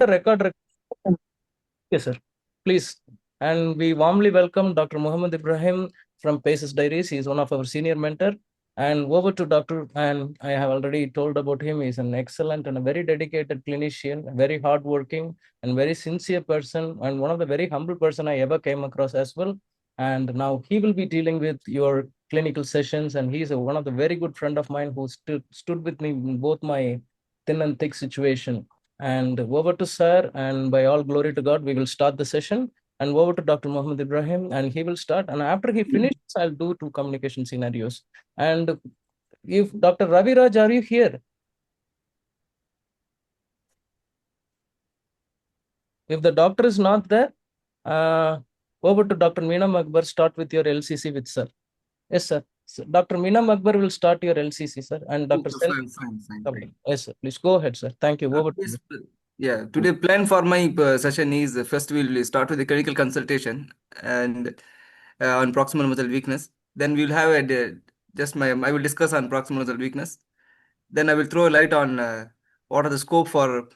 Record. Yes, sir. Please. And we warmly welcome Dr. Mohammed Ibrahim from Paces Diaries. He is one of our senior mentor. And over to Dr. And I have already told about him. He's an excellent and a very dedicated clinician, a very hardworking and very sincere person, and one of the very humble person I ever came across as well. And now he will be dealing with your clinical sessions. And he's one of the very good friend of mine who stood with me in both my thin and thick situation. And over to Sir, and by all glory to God, we will start the session. And over to Dr. Mohammed Ibrahim, and he will start. And after he finishes, I'll do two communication scenarios. And if Dr. Ravi Raj, are you here? If the doctor is not there, uh, over to Dr. Meena Akbar, start with your LCC with Sir. Yes, sir. So Dr. Meena Akbar will start your LCC, sir. And Dr. Okay, Sen. fine. Yes, sir. Please go ahead, sir. Thank you. Over to Yes, you. yeah. Today, plan for my session is first we'll start with the clinical consultation and on proximal muscle weakness. Then we'll have just my I will discuss on proximal muscle weakness. Then I will throw a light on what are the scope for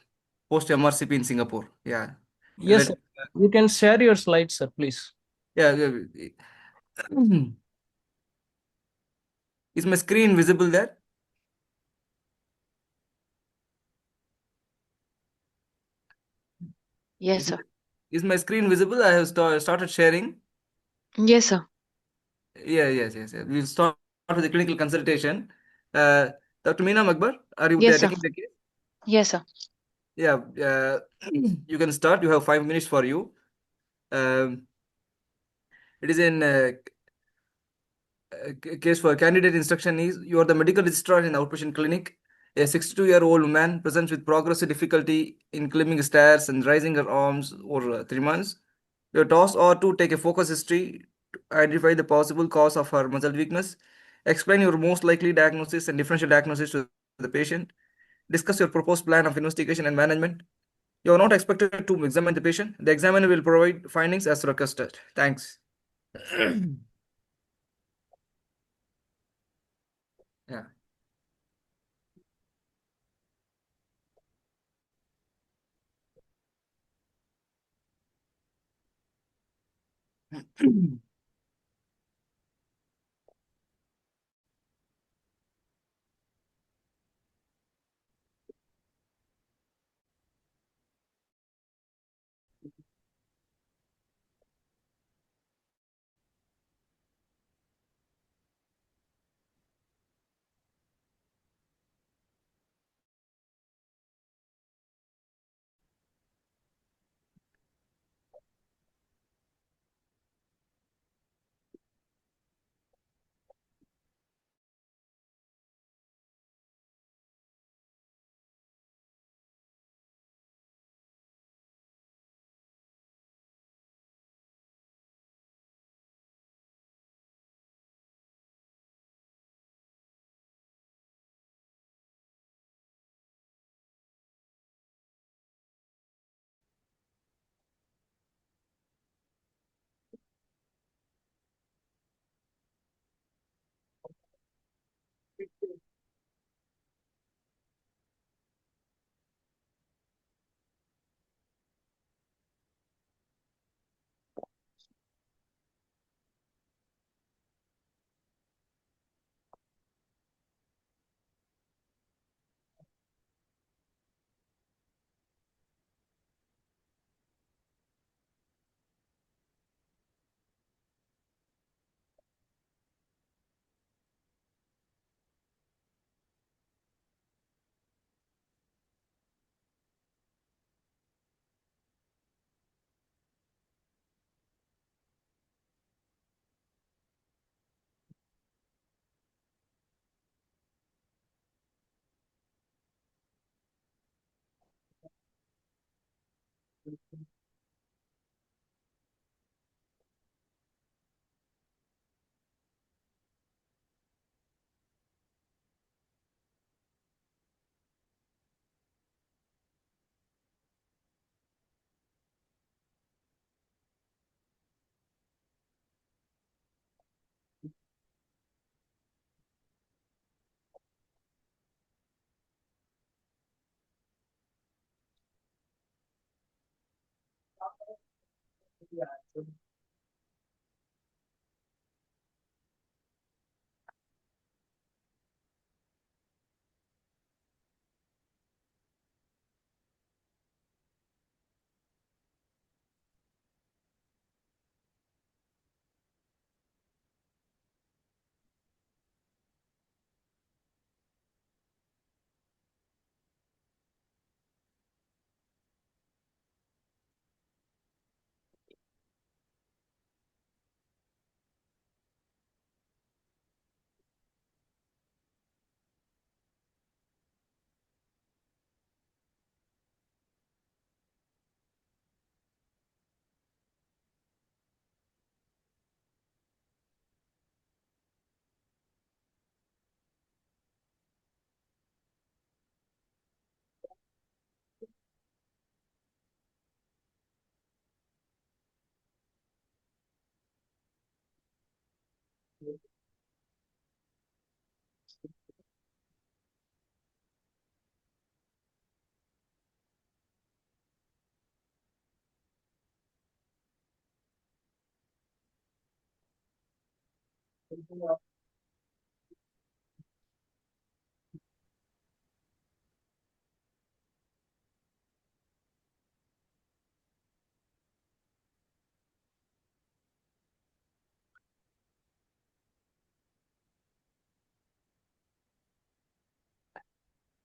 post MRCP in Singapore. Yeah, Yes, let sir. You can share your slides, sir, please. yeah. Is my screen visible there? Yes, Is my, sir. is my screen visible? I have started sharing. Yes, sir. Yes. We'll start with the clinical consultation. Uh, Dr. Meena Akbar, are you Yes, sir. taking the case? Yes, sir. Yeah, you can start. You have 5 minutes for you. Um, it is in case for candidate instruction is you are the medical registrar in outpatient clinic. A 62-year-old woman presents with progressive difficulty in climbing stairs and raising her arms over 3 months. Your task are to take a focus history to identify the possible cause of her muscle weakness, explain your most likely diagnosis and differential diagnosis to the patient, discuss your proposed plan of investigation and management. You are not expected to examine the patient. The examiner will provide findings as requested. Thanks. Yeah.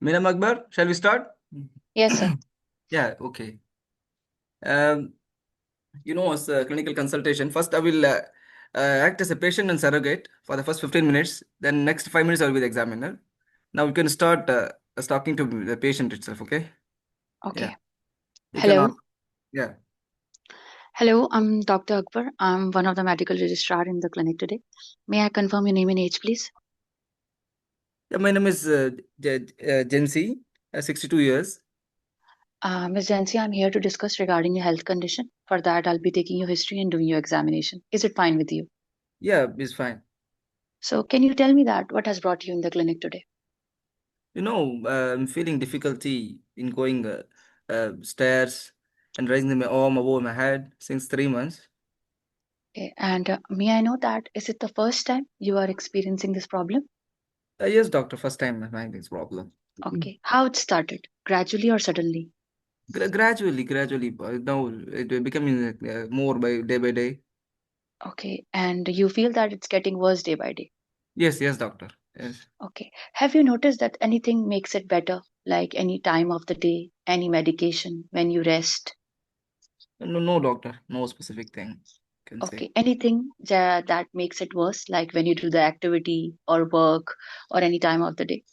Madam Akbar, shall we start? Yes, sir. Yeah, okay. Um, as a clinical consultation, first I will act as a patient and surrogate for the first 15 minutes. Then next 5 minutes I will be the examiner. Now we can start us talking to the patient itself, okay? Yeah, Okay. you can Hello. ask. Yeah. Hello, I'm Dr. Akbar. I'm one of the medical registrar in the clinic today. May I confirm your name and age, please? Yeah, my name is Jensi, 62 years. Ms. Jansi, I'm here to discuss regarding your health condition. For that, I'll be taking your history and doing your examination. Is it fine with you? Yeah, it's fine. So, can you tell me that what has brought you in the clinic today? I'm feeling difficulty in going stairs and raising my arm above my head since 3 months. Okay. And may I know that is it the first time you are experiencing this problem? Yes, doctor, first time I'm having this problem. Okay. How it started? Gradually or suddenly? Gradually, but now it will becoming more by day. Okay. And you feel that it's getting worse day by day? Yes, doctor. Yes. Okay. Have you noticed that anything makes it better, like any time of the day, any medication, when you rest? No, doctor. No specific thing can say. Okay. Anything that makes it worse, like when you do the activity or work or any time of the day?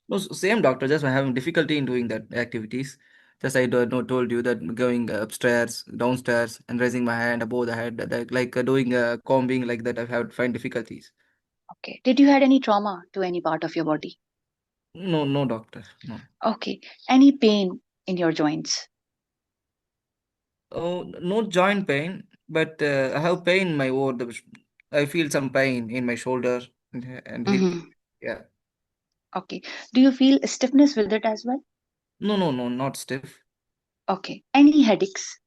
No, same doctor. Just I'm having difficulty in doing that activities. Just I don't know, told you that going upstairs, downstairs, and raising my hand above the head, like doing combing like that. I have find difficulties. Okay. Did you had any trauma to any part of your body? No, doctor. No. Okay. Any pain in your joints? Oh, no joint pain, but I have pain in my over the. I feel some pain in my shoulder and hip. Mm-hmm. Yeah. Okay. Do you feel stiffness with it as well? No, not stiff. Okay. Any headaches?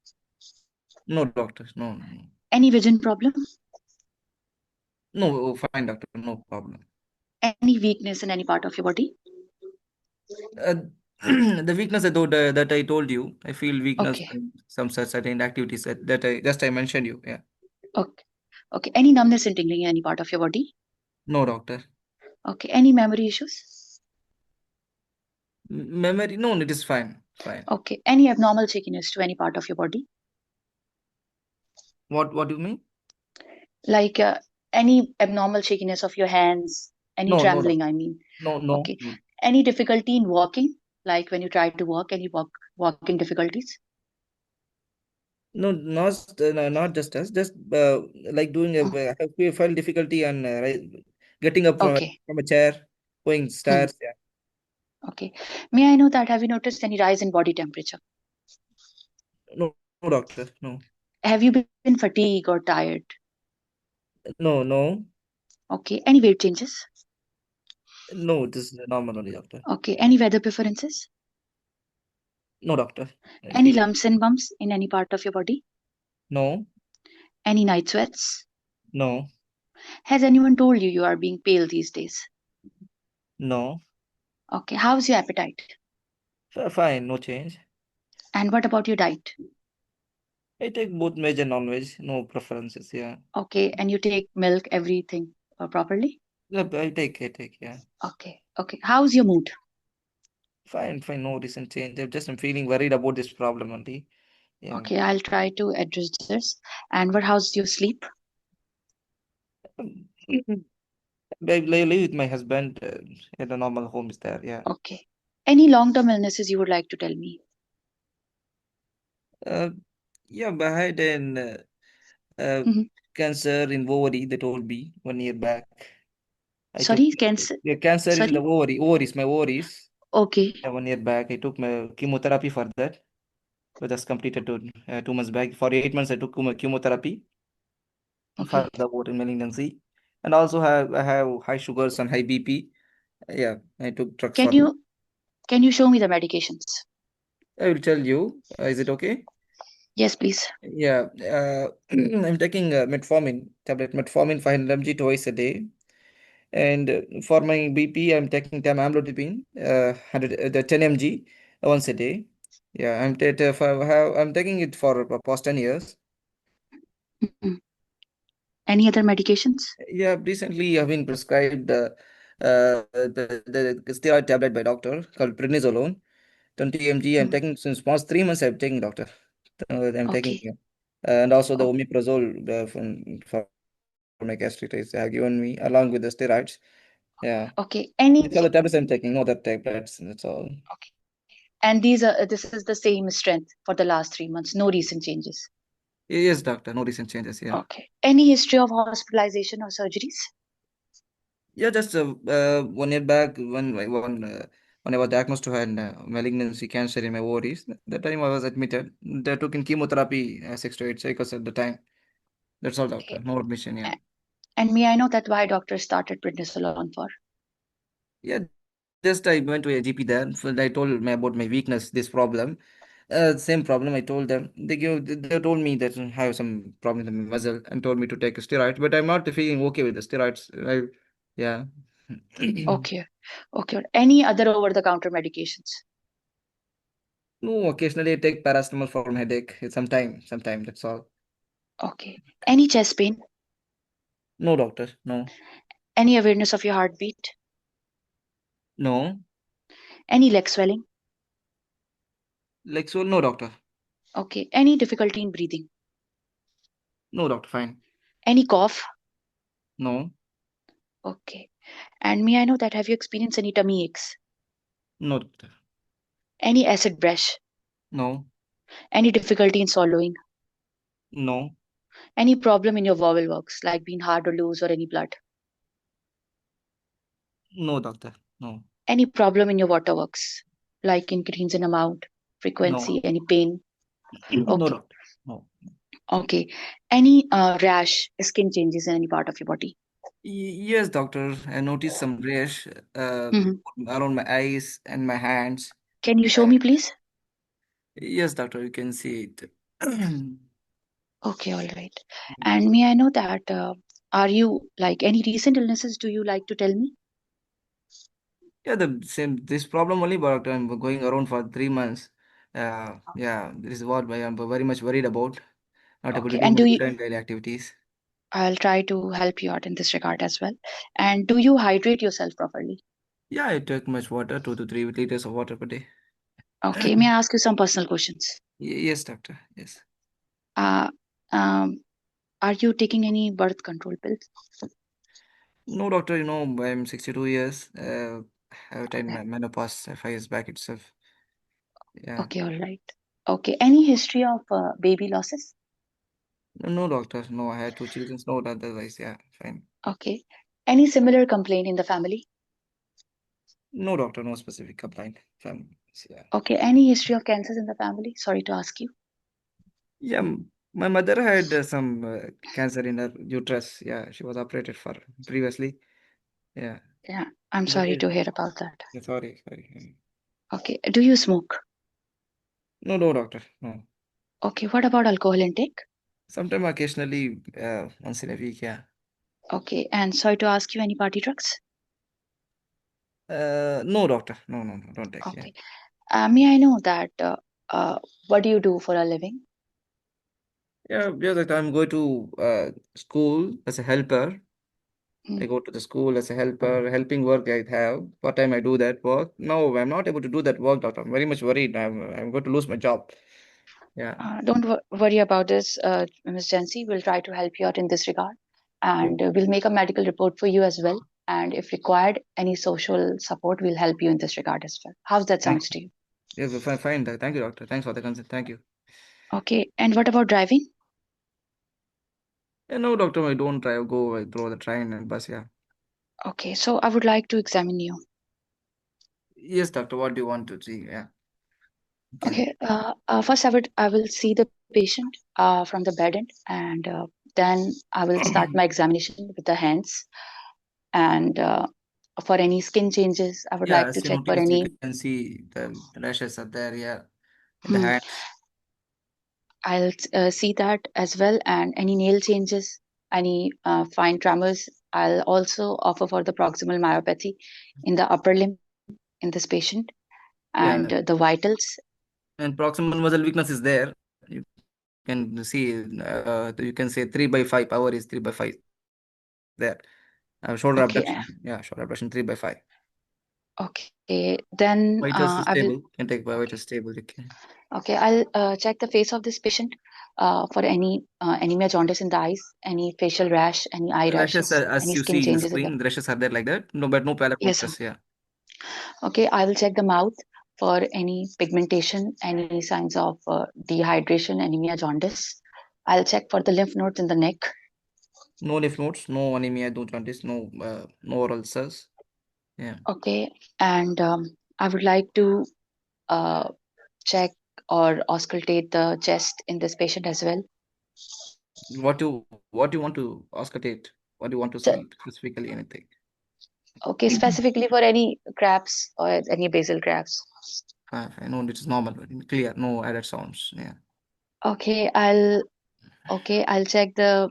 No, doctor. No. Any vision problem? No, fine, doctor. No problem. Any weakness in any part of your body? Uh, the weakness that I told you, I feel weakness Okay. in some such certain activities that I mentioned you. Yeah. Okay. Okay. Any numbness and tingling in any part of your body? No, doctor. Okay. Any memory issues? Memory? No, it is fine. Fine. Okay. Any abnormal shakiness to any part of your body? What do you mean? Like any abnormal shakiness of your hands, any No, trembling, I mean. no. Okay. Any difficulty in walking? Like when you try to walk, any walking difficulties? No, not just us. Just like doing Oh, I have felt difficulty on getting up okay. from a chair, going Hmm. stairs. Yeah. Okay. May I know that have you noticed any rise in body temperature? No, doctor. No, Have you been fatigued or tired? no. Okay. Any weight changes? No, this is normal only, doctor. Okay. Any weather preferences? No, doctor. I Any feel lumps and bumps in any part of your body? No. Any night sweats? No. Has anyone told you you are being pale these days? No. Okay, how's your appetite? Fine, no change. And what about your diet? I take both veg and non-veg, no preferences, yeah. Okay, and you take milk, everything properly? Yeah, I take, yeah. Okay, okay. How's your mood? Fine, no recent change. I'm feeling worried about this problem only. Yeah. Okay, I'll try to address this. And how's your sleep? Um, I live with my husband at a normal home is there, yeah. Okay. Any long-term illnesses you would like to tell me? Uh, yeah, but I had an uh, Mhm. cancer in ovary, they told me 1 year back. I took Sorry, cancer. the cancer in the Sorry. ovaries, my ovaries. Okay, Yeah, 1 year back, I took my chemotherapy for that. So just completed 2 months back. For 8 months, I took chemotherapy for okay. the ovarian malignancy, and also I have high sugars and high BP. Yeah, I took drugs Can for that. you show me the medications? I will tell you. Is it okay? Yes, please. Yeah, I'm taking metformin tablet, metformin 500 mg twice a day. And for my BP, I'm taking time amlodipine, 100, the 10 mg once a day. Yeah, I'm taking it for past 10 years. Mhm. Any other medications? Yeah, recently I've been prescribed the steroid tablet by doctor called prednisolone, 20 mg. I'm Mm. taking since past 3 months. I'm taking doctor. I'm taking, Okay. and also the O- omeprazole for my gastritis. They have given me along with the steroids. Yeah, Okay. Any. these are the tablets I'm taking. No other tablets. That's all. Okay. And this is the same strength for the last 3 months. No recent changes. Yes, doctor. No recent changes. Yeah. Okay. Any history of hospitalization or surgeries? Yeah, just 1 year back when I was diagnosed to have malignancy cancer in my ovaries. That time I was admitted. They took in chemotherapy 6 to 8 cycles at the time. That's all, doctor. Okay. No admission. Yeah. A- And may I know that why doctors started prednisolone for? Yeah. Just I went to a GP there. So I told me about my weakness, this problem. Same problem. I told them. They told me that I have some problem in the muscle and told me to take a steroid. But I'm not feeling okay with the steroids. Yeah. Okay. Okay. Any other over-the-counter medications? No, occasionally I take paracetamol for my headache. Sometime, that's all. Okay. Any chest pain? No, doctor. No. Any awareness of your heartbeat? No. Any leg swelling? Like so, no, doctor. Okay. Any difficulty in breathing? No, doctor. Fine. Any cough? No. Okay. And may I know that have you experienced any tummy aches? No, doctor. Any acid breath? No. Any difficulty in swallowing? No. Any problem in your bowel works, like being hard or loose or any blood? No, doctor. No. Any problem in your water works, like increase in amount, No. frequency, any pain? No, Okay. doctor. No. Okay. Any rash, skin changes in any part of your body? Yes, doctor. I noticed some rash uh, Mhm. around my eyes and my hands. Can you show Uh, me, please? yes, doctor. You can see it. Okay, all right. And may I know that are you like any recent illnesses do you like to tell me? Yeah, the same. This problem only, but I'm going around for 3 months. Yeah, this is what I am very much worried about. Not able to Okay, do and my do you daily activities. I'll try to help you out in this regard as well. And do you hydrate yourself properly? Yeah, I take much water, 2 to 3 liters of water per day. Okay, may I ask you some personal questions? Yes, doctor. Yes. Uh, um, are you taking any birth control pills? No, doctor, I'm 62 years. I have attained Okay, my menopause 5 years back itself. Yeah. okay, all right. Okay, any history of baby losses? No, doctor. No, I had 2 children. No, otherwise, yeah, fine. Okay, any similar complaint in the family? No, doctor. No specific complaint. Fine. Yeah. Okay, any history of cancers in the family? Sorry to ask you. Yeah, my mother had some cancer in her uterus. Yeah, she was operated for previously. Yeah. Yeah, I'm But sorry to hear about that. yeah, sorry. Okay, do you smoke? No, doctor. No. Okay, what about alcohol intake? Sometime occasionally, once in a week, yeah. Okay, and sorry to ask you, any party drugs? No, doctor. No, no, no, don't take. Yeah. Okay. May I know that what do you do for a living? Yeah, that I'm going to school as a helper. I Hmm. go to the school as a helper, helping work I have. Part time I do that work. No, I'm not able to do that work, doctor. I'm very much worried. I'm going to lose my job. Yeah. Don't worry about this, Ms. Jansi. We'll try to help you out in this regard, and we'll make a medical report for you as well. And if required, any social support, we'll help you in this regard as well. How's that Thank sounds you. to you? Yeah, fine, fine. Thank you, doctor. Thanks for the consent. Thank you. Okay. And what about driving? Yeah, no, doctor, I don't drive. Go through the train and bus. Yeah. Okay. So I would like to examine you. Yes, doctor. What do you want to see? Yeah. You can. Okay. First, I will see the patient from the bed end, and then I will start my examination with the hands. And for any skin changes, I would Yeah, like to check for cyanotics, you any. can see the rashes are there. Yeah, in the Hmm, hands. I'll see that as well, and any nail changes, any fine tremors. I'll also offer for the proximal myopathy in the upper limb in this patient, and Yeah, the vitals. and proximal muscle weakness is there. You can see. You can say 3/5. Power is 3/5 there. Shoulder Okay, abduction. Yeah, shoulder abduction 3/5. okay. Then Vitals is I will. stable. You can take vitals stable. You can. Okay, I'll check the face of this patient for any anemia, jaundice in the eyes, any facial rash, any eye Rashes, rashes, as any you skin see in the changes as well. screen, the rashes are there like that. No, but no Yes, sir. palatosis. Yeah. Okay, I will check the mouth for any pigmentation, any signs of dehydration, anemia, jaundice. I'll check for the lymph nodes in the neck. No lymph nodes, no anemia, no jaundice, no oral ulcers. Yeah. Okay, and I would like to uh, check or auscultate the chest in this patient as well. What you want to auscultate? What do you want to Ch- see specifically? Anything? okay, specifically for any crabs or any basal crabs. I know it is normal, but clear, no added sounds. Yeah. Okay, I'll check the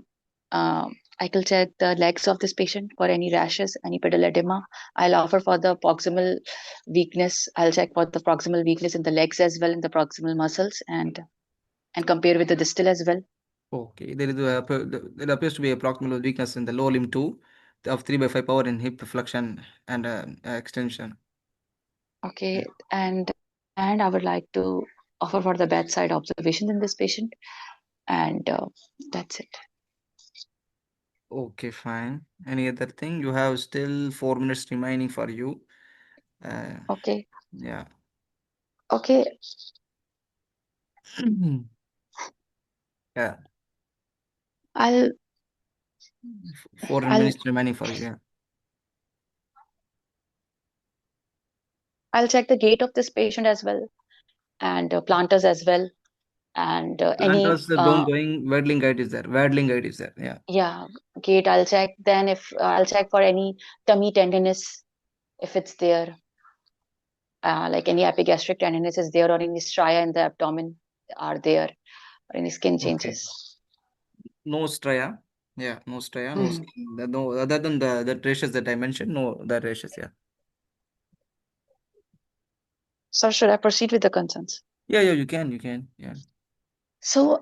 I will check the legs of this patient for any rashes, any pedal edema. I'll offer for the proximal weakness. I'll check for the proximal weakness in the legs as well, in the proximal muscles, and compare with the distal as well. Okay. There appears to be a proximal weakness in the lower limb too, of 3/5 power in hip flexion and extension. Okay, Yeah. and I would like to offer for the bedside observation in this patient, and that's it. Okay, fine. Any other thing? You have still 4 minutes remaining for you. Uh, Okay, yeah. okay. Yeah. I'll 4 I'll minutes remaining for you. Yeah. I'll check the gait of this patient as well, and planters as well, and any Planters don't going. Waddling guide is there. Waddling guide is there. Yeah. yeah, gait. I'll check. Then if I'll check for any tummy tenderness if it's there, like any epigastric tenderness is there, or any stria in the abdomen are there, or any skin Okay. changes. No stria. Yeah. No stria. No Mhm. skin. No other than the rashes that I mentioned. No, the rashes. Yeah. So should I proceed with the concerns? Yeah. Yeah. You can. You can. Yeah. So,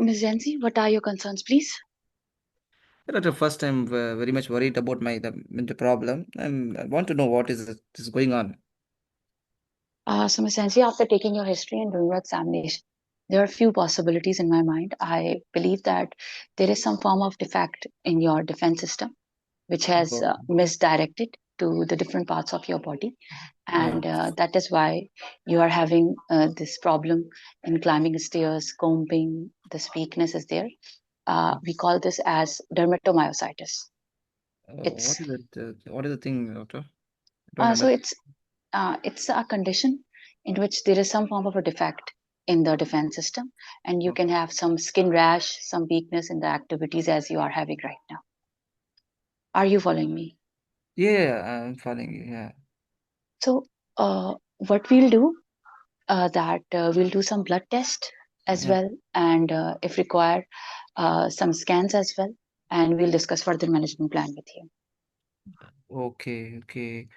Ms. Yancy, what are your concerns, please? At the first time, very much worried about the problem, and I want to know what is going on. So, Ms. Yancy, after taking your history and doing your examination, there are few possibilities in my mind. I believe that there is some form of defect in your defense system, which has Okay. misdirected to the different parts of your body, Yeah. and that is why you are having this problem in climbing stairs, combing. This weakness is there. We call this as dermatomyositis. What It's is it? What is the thing, doctor? I don't so understand. it's a condition in which there is some form of a defect in the defense system, and you Okay. can have some skin rash, some weakness in the activities as you are having right now. Are you following me? Yeah, I'm following you. Yeah. So, what we'll do that we'll do some blood test as Yeah. well, and if required, some scans as well, and we'll discuss further management plan with you. Okay, okay.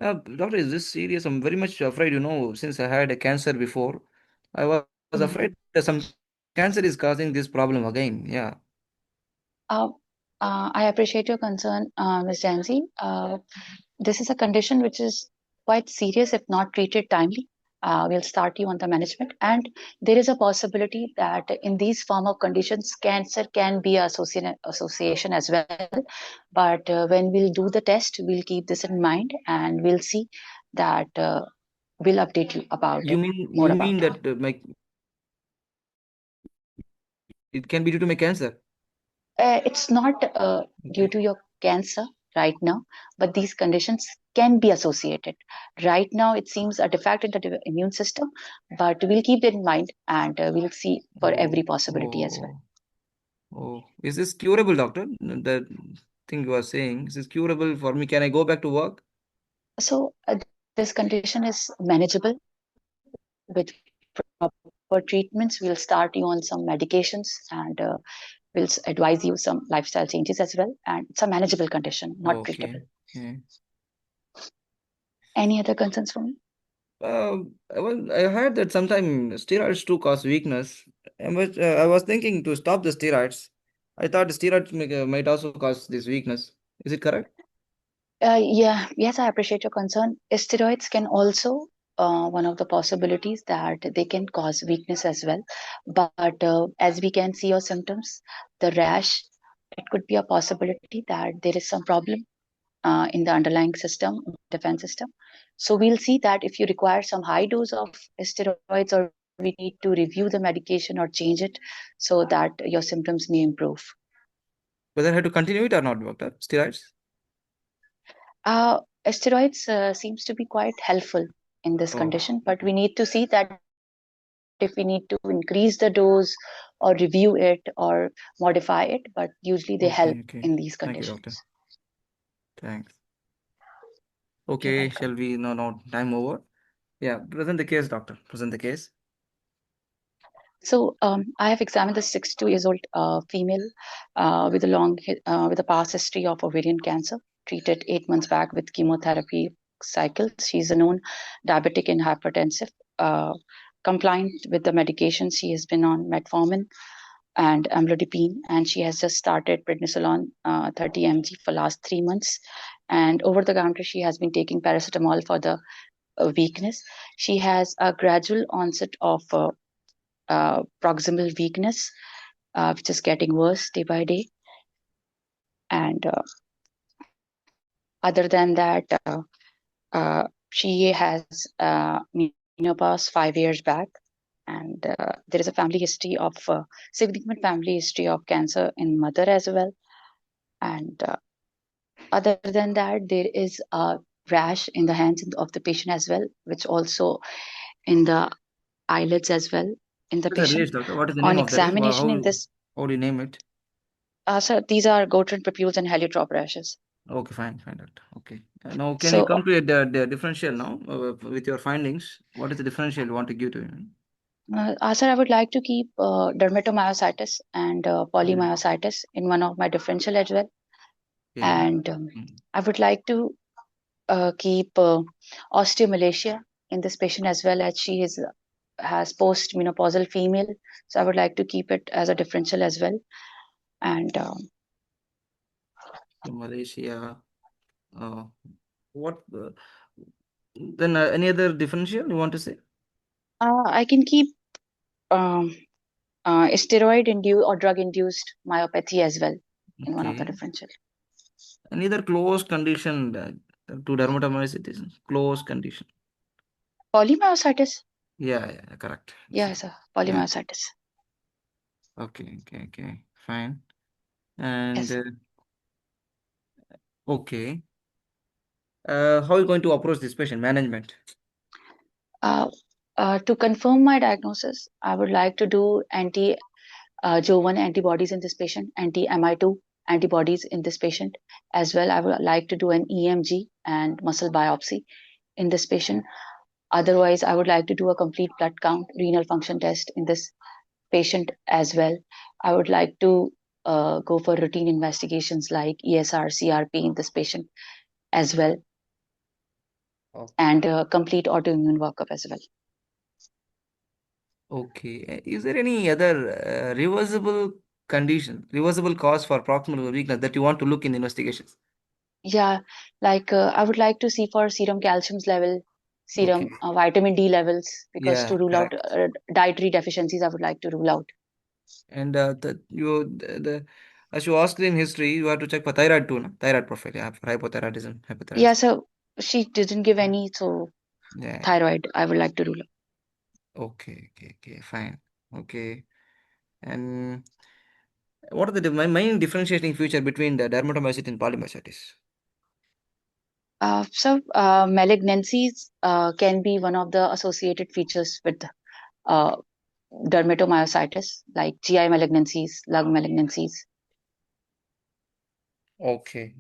Doctor, is this serious? I'm very much afraid, since I had a cancer before. I was afraid Mhm. that some cancer is causing this problem again. Yeah. Uh, I appreciate your concern, Ms. Jansi. This is a condition which is quite serious if not treated timely. We'll start you on the management, and there is a possibility that in these form of conditions, cancer can be association as well. But when we'll do the test, we'll keep this in mind, and we'll see that we'll update you about You it, mean more you about mean it. that it can be due to my cancer? It's not due Okay. to your cancer right now, but these conditions can be associated. Right now, it seems a defect in the immune system, but we'll keep it in mind, and we'll see for Oh, every possibility as well. oh, oh. Is this curable, doctor? The thing you are saying, is this curable for me? Can I go back to work? So, this condition is manageable with proper treatments. We'll start you on some medications, and we'll advise you some lifestyle changes as well. And it's a manageable condition, not treatable. Okay. Yeah. Any other concerns for me? Well, I heard that sometimes steroids too cause weakness. I was thinking to stop the steroids. I thought the steroids might also cause this weakness. Is it correct? Yeah, yes, I appreciate your concern. Steroids can also one of the possibilities that they can cause weakness as well. But as we can see your symptoms, the rash, it could be a possibility that there is some problem in the underlying system, defense system. So we'll see that if you require some high dose of steroids, or we need to review the medication or change it so that your symptoms may improve. Whether I have to continue it or not, doctor? Steroids? Uh, Steroids seems to be quite helpful in this Oh, condition, but we need to see that if we need to increase the dose or review it or modify it. But usually they help in okay, these okay. Thank you, conditions. doctor. Thanks. You're Okay, welcome. shall we? No, no, time over. Yeah, present the case, doctor. Present the case. So I have examined the 62 years old female with a past history of ovarian cancer, treated 8 months back with chemotherapy cycles. She's a known diabetic and hypertensive, uh, compliant with the medication. She has been on metformin and amlodipine, and she has just started prednisolone 30 mg for last 3 months. And over the counter, she has been taking paracetamol for the weakness. She has a gradual onset of proximal weakness, which is getting worse day by day. And other than that, she has menopause 5 years back, and there is a family history of significant family history of cancer in mother as well. And other than that, there is a rash in the hands of the patient as well, which also in the eyelids as well in the What is the patient. race, doctor? What is the name On of the race? examination in this, How do you name it? so these are Gottron papules and heliotrope rashes. Okay, fine, fine, doctor. Okay. Now, can we So, come to the differential now with your findings? What is the differential you want to give to me? sir, I would like to keep dermatomyositis and Mm. polymyositis in one of my differential as well. Okay. And Mm. I would like to keep osteomalacia in this patient as well, as she is has postmenopausal female. So I would like to keep it as a differential as well. And So Malaysia. Uh, what? Then any other differential you want to say? I can keep um, steroid induced or drug induced myopathy as well in one of the Okay. differential. Any other close condition to dermatomyositis? Close condition. Polymyositis. Yeah, yeah, correct. Yes, sir. Yeah. Polymyositis. Okay, okay, okay. Fine. And Yes. okay. How are you going to approach this patient management? Uh, to confirm my diagnosis, I would like to do anti Jo1 antibodies in this patient, anti Mi2 antibodies in this patient. As well, I would like to do an EMG and muscle biopsy in this patient. Otherwise, I would like to do a complete blood count, renal function test in this patient as well. I would like to go for routine investigations like ESR, CRP in this patient as well, and complete autoimmune workup as well. Okay. Is there any other reversible condition, reversible cause for proximal weakness that you want to look in investigations? Yeah, like I would like to see for serum calcium's level, Okay. serum vitamin D levels, because Yeah, to rule out correct. dietary deficiencies, I would like to rule out. And as you asked in history, you have to check for thyroid too, no? Thyroid profile, yeah, for Yeah, hypothyroidism. so she didn't give any, so Yeah. thyroid, I would like to rule out. Okay, fine. Okay. And what are the main differentiating feature between the dermatomyositis and polymyositis? Malignancies can be one of the associated features with uh, dermatomyositis, like GI malignancies, lung malignancies, Okay.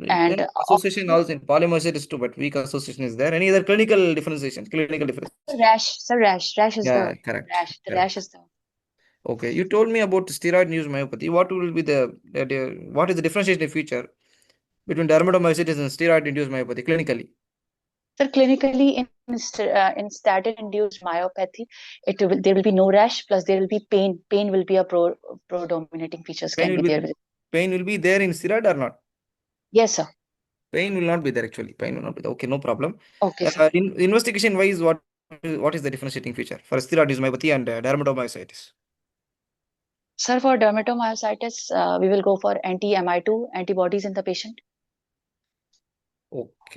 and Then association also in polymyositis too, but weak association is there. Any other clinical differentiation? Clinical difference? rash. So rash is Yeah, the correct, rash. The rash correct. is the Okay, you told me about steroid-induced myopathy. What will be what is the differentiating feature between dermatomyositis and steroid-induced myopathy clinically? So clinically, in statin-induced myopathy, there will be no rash. Plus, there will be pain. Pain will be a predominating features Pain can will be be there. pain will be there in steroid or not? Yes, sir. Pain will not be there actually. Pain will not be there. Okay, no problem. Okay, sir. In investigation wise, what is the differentiating feature for steroid-induced myopathy and dermatomyositis? Sir, for dermatomyositis, we will go for anti-MI2 antibodies in the patient,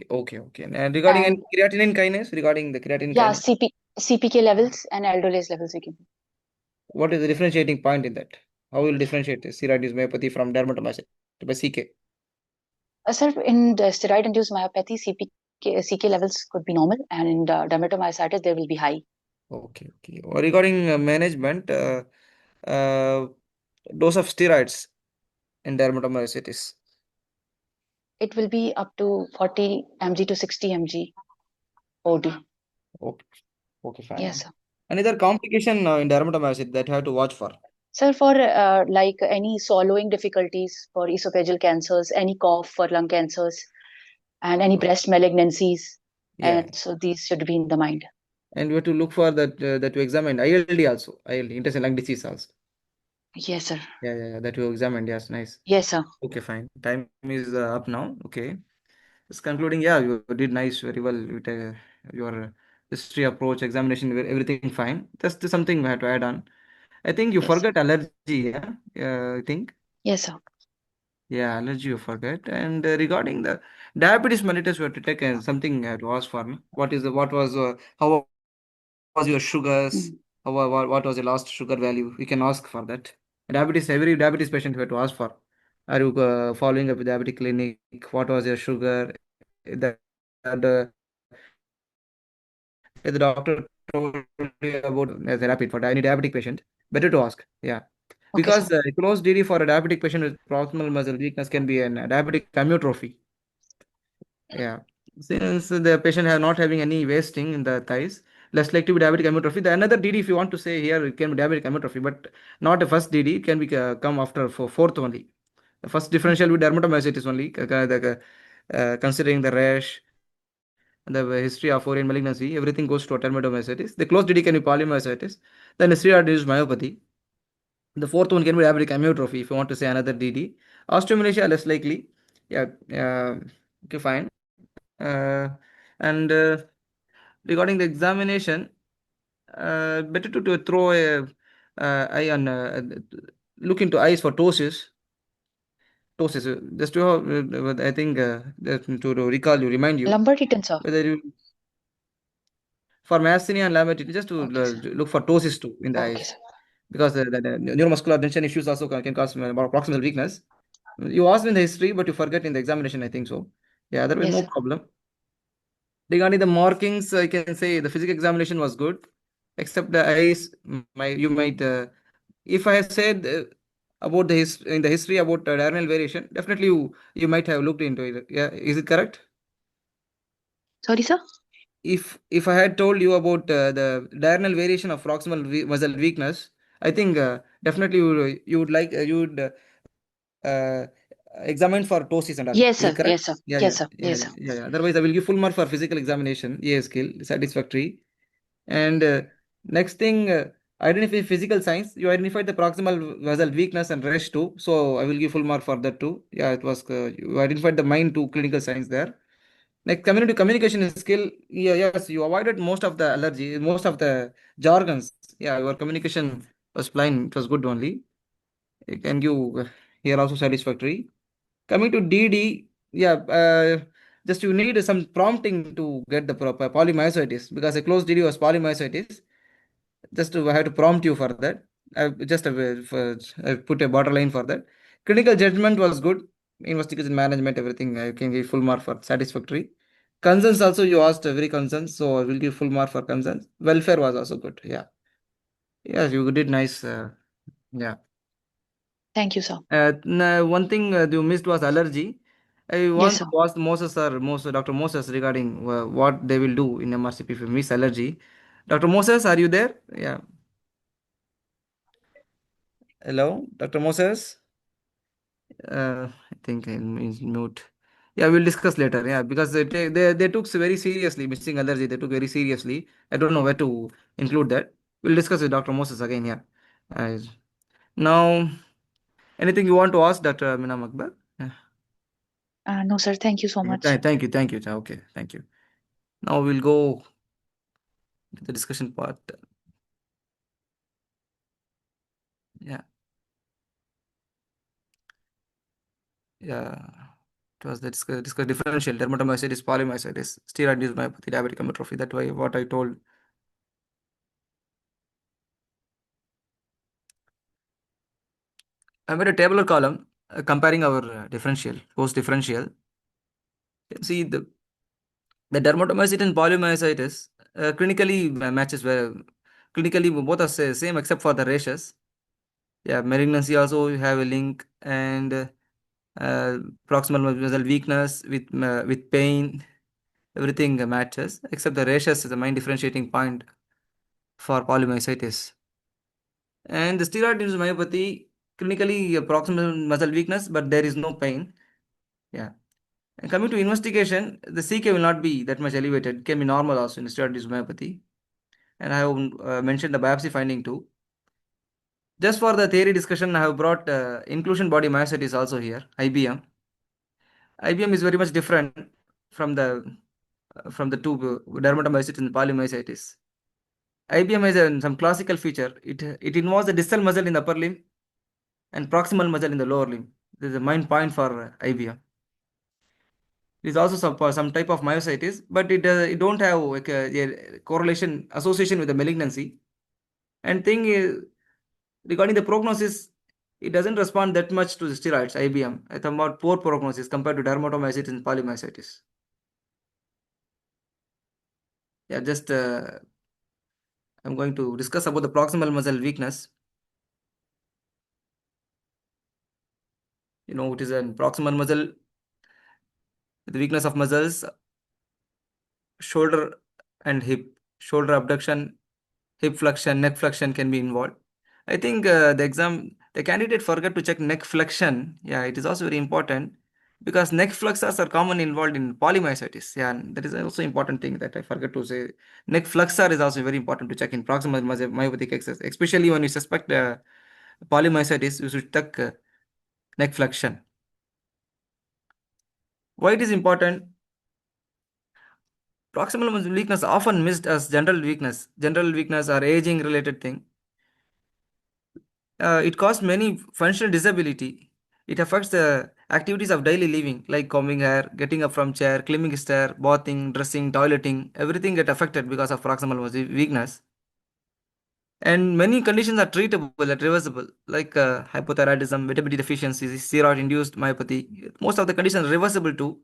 Okay. And regarding any and creatinine kinase, regarding the creatinine yeah, kinase, CPK levels and aldolase levels we can. what is the differentiating point in that? How will you differentiate steroid-induced myopathy from dermatomyositis by CK? Sir, in the steroid-induced myopathy, CK levels could be normal, and in the dermatomyositis, they will be high. Okay. Regarding management, uh, dose of steroids in dermatomyositis. It will be up to 40 mg to 60 mg OD. Okay, okay, Yes, fine. sir. Another complication in dermatomyositis that you have to watch for. Sir, for like any swallowing difficulties for esophageal cancers, any cough for lung cancers, and any breast malignancies, Yeah, and so these should be in the mind. and we have to look for that you examined ILD also, ILD, intestinal lung disease also. Yes, sir. Yeah, that you examined. Yes, nice. Yes, sir. Okay, fine. Time is up now. Okay. Just concluding, yeah, you did nice, very well with your history approach, examination, everything fine. Just something we have to add on. I think you Yes. forgot allergy, yeah? I think. Yes, sir. Yeah, allergy you forget. And regarding the diabetes mellitus, we have to take something to ask for. No? How was your sugars? Mm. What was your last sugar value? We can ask for that. Diabetes, every diabetes patient we have to ask for. Are you following up with diabetic clinic? What was your sugar? The if the doctor told you about therapy for any diabetic patient, better to ask. Yeah. Okay, sir. Because close DD for a diabetic patient with proximal muscle weakness can be a diabetic amyotrophy. Yeah. Since the patient have not having any wasting in the thighs, less likely to be diabetic amyotrophy. The another DD, if you want to say here, it can be diabetic amyotrophy, but not a first DD. It can be come after fourth only. The first differential with dermatomyositis only, considering the rash, the history of ovarian malignancy, everything goes to dermatomyositis. The close DD can be polymyositis. Then steroid-induced myopathy. The fourth one can be diabetic amyotrophy, if you want to say another DD. Osteomalacia, less likely. Yeah, okay, fine. Uh, and regarding the examination, better to throw a eye on look into eyes for ptosis. Ptosis. Just to I think to recall you, remind you Lumbar-Eaton, sir. whether you for myasthenia and lambert just to Okay, sir. look for ptosis too in the Okay, eyes sir. because the neuromuscular tension issues also can cause proximal weakness. You asked in the history, but you forget in the examination. I think so. Yeah, there was Yes, no sir. problem. Regarding the markings, I can say the physical examination was good, except the eyes. You might, if I had said about in the history about diurnal variation, definitely you might have looked into it. Yeah, is it correct? Sorry, sir. if I had told you about the diurnal variation of proximal muscle weakness, I think definitely you would like you would examine for ptosis and all. Is Yes, it sir. correct? Yes, sir. Yeah, yeah, Yes, sir. yeah, Yes, yeah, sir. yeah, yeah. Otherwise, I will give full mark for physical examination. A skill satisfactory. And next thing, identify physical signs. You identified the proximal vessel weakness and rest too. So I will give full mark for that too. Yeah, it was you identified the main two clinical signs there. Like community communication skill, yeah, yes, you avoided most of the allergy, most of the jargons. Yeah, your communication was fine. It was good only. You can give here also satisfactory. Coming to DD, yeah, just you need some prompting to get the proper polymyositis because a closed DD was polymyositis. Just to, I have to prompt you for that. I put a borderline for that. Clinical judgment was good. Investigation management, everything. I can give full mark for satisfactory. Concerns also you asked very concerns, so I will give full mark for concerns. Welfare was also good. Yeah. Yes, you did nice. Yeah. Thank you, sir. One thing you missed was allergy. I Yes, want sir. to ask Dr. Moses regarding what they will do in MRCP if you miss allergy. Dr. Moses, are you there? Yeah. Hello, Dr. Moses. I think he's mute. Yeah, we'll discuss later. Yeah, because they took very seriously missing allergy. They took very seriously. I don't know where to include that. We'll discuss with Dr. Moses again. Yeah. Uh, Now, anything you want to ask, Dr. Mina Makbar? Yeah. No, sir. Thank you so Okay, much. thank you, thank you. Okay, thank you. Now we'll go to the discussion part. Yeah, yeah. It was the discuss differential dermatomyositis, polymyositis, steroid-induced myopathy, diabetic hypertrophy. That's why what I told. I made a tabular column comparing our differential, post differential. See the dermatomyositis and polymyositis clinically matches well. Clinically, both are same except for the ratios. Yeah, malignancy also have a link and proximal muscle weakness with pain, everything matches except the ratios is the main differentiating point for polymyositis. And the steroid-induced myopathy clinically proximal muscle weakness, but there is no pain. Yeah. And coming to investigation, the CK will not be that much elevated. It can be normal also in steroid-induced myopathy. And I have mentioned the biopsy finding too. Just for the theory discussion, I have brought inclusion body myositis also here, IBM. IBM is very much different from the two dermatomyositis and polymyositis. IBM has some classical feature. It involves the distal muscle in the upper limb and proximal muscle in the lower limb. This is the main point for IBM. It is also some type of myositis, but it don't have like a correlation association with the malignancy. And thing is, regarding the prognosis, it doesn't respond that much to the steroids, IBM. It's about poor prognosis compared to dermatomyositis and polymyositis. Yeah, just I'm going to discuss about the proximal muscle weakness. It is a proximal muscle, the weakness of muscles, shoulder and hip, shoulder abduction, hip flexion, neck flexion can be involved. I think the candidate forgot to check neck flexion. Yeah, it is also very important because neck flexors are commonly involved in polymyositis. Yeah, and that is also important thing that I forgot to say. Neck flexor is also very important to check in proximal myopathic excess, especially when you suspect polymyositis. You should check neck flexion. Why it is important? Proximal muscle weakness often missed as general weakness. General weakness or aging related thing. It causes many functional disability. It affects the activities of daily living like combing hair, getting up from chair, climbing stair, bathing, dressing, toileting. Everything get affected because of proximal muscle weakness. And many conditions are treatable and reversible, like hypothyroidism, vitamin D deficiency, steroid-induced myopathy. Most of the conditions are reversible too.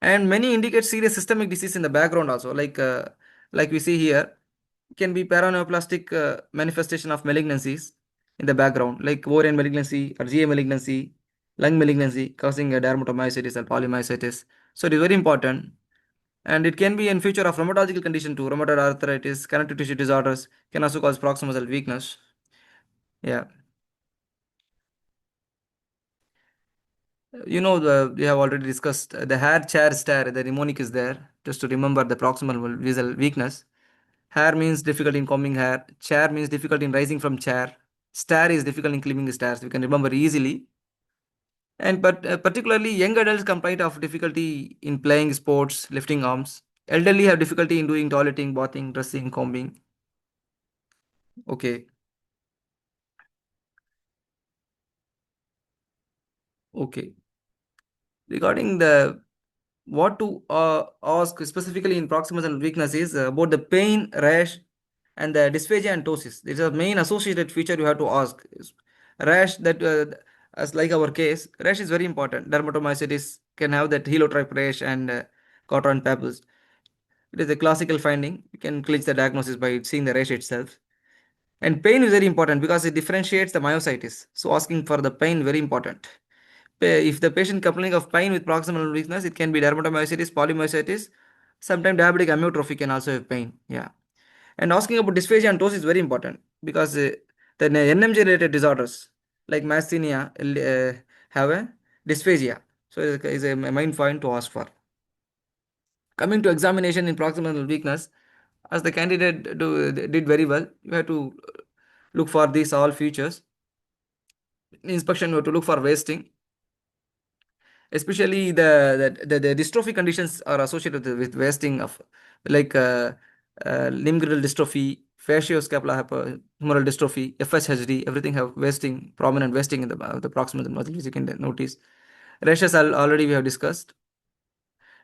And many indicate serious systemic disease in the background also, like we see here, can be paraneoplastic manifestation of malignancies in the background, like ovarian malignancy or GA malignancy, lung malignancy causing a dermatomyositis or polymyositis. So it is very important. And it can be in future of rheumatological condition too. Rheumatoid arthritis, connective tissue disorders can also cause proximal muscle weakness. Yeah. We have already discussed the hair, chair, stare. The mnemonic is there just to remember the proximal visual weakness. Hair means difficulty in combing hair. Chair means difficulty in rising from chair. Stare is difficult in climbing stairs. We can remember easily. And particularly young adults complain of difficulty in playing sports, lifting arms. Elderly have difficulty in doing toileting, bathing, dressing, combing. Okay. Okay. Regarding the what to ask specifically in proximal weakness is about the pain, rash, and the dysphagia and ptosis. These are main associated feature you have to ask. Rash that as like our case, rash is very important. Dermatomyositis can have that heliotrope rash and cotton papules. It is a classical finding. You can clinch the diagnosis by seeing the rash itself. And pain is very important because it differentiates the myositis. So asking for the pain very important. If the patient complaining of pain with proximal weakness, it can be dermatomyositis, polymyositis. Sometimes diabetic amyotrophy can also have pain. Yeah. And asking about dysphagia and ptosis is very important because the NMJ related disorders like myasthenia have a dysphagia. So is a main point to ask for. Coming to examination in proximal weakness, as the candidate did very well, you have to look for these all features. In inspection, you have to look for wasting. Especially the dystrophy conditions are associated with wasting of like limb girdle dystrophy, facioscapulohumeral dystrophy, FSHD, everything have wasting, prominent wasting in the proximal muscles, you can notice. Rashes already we have discussed.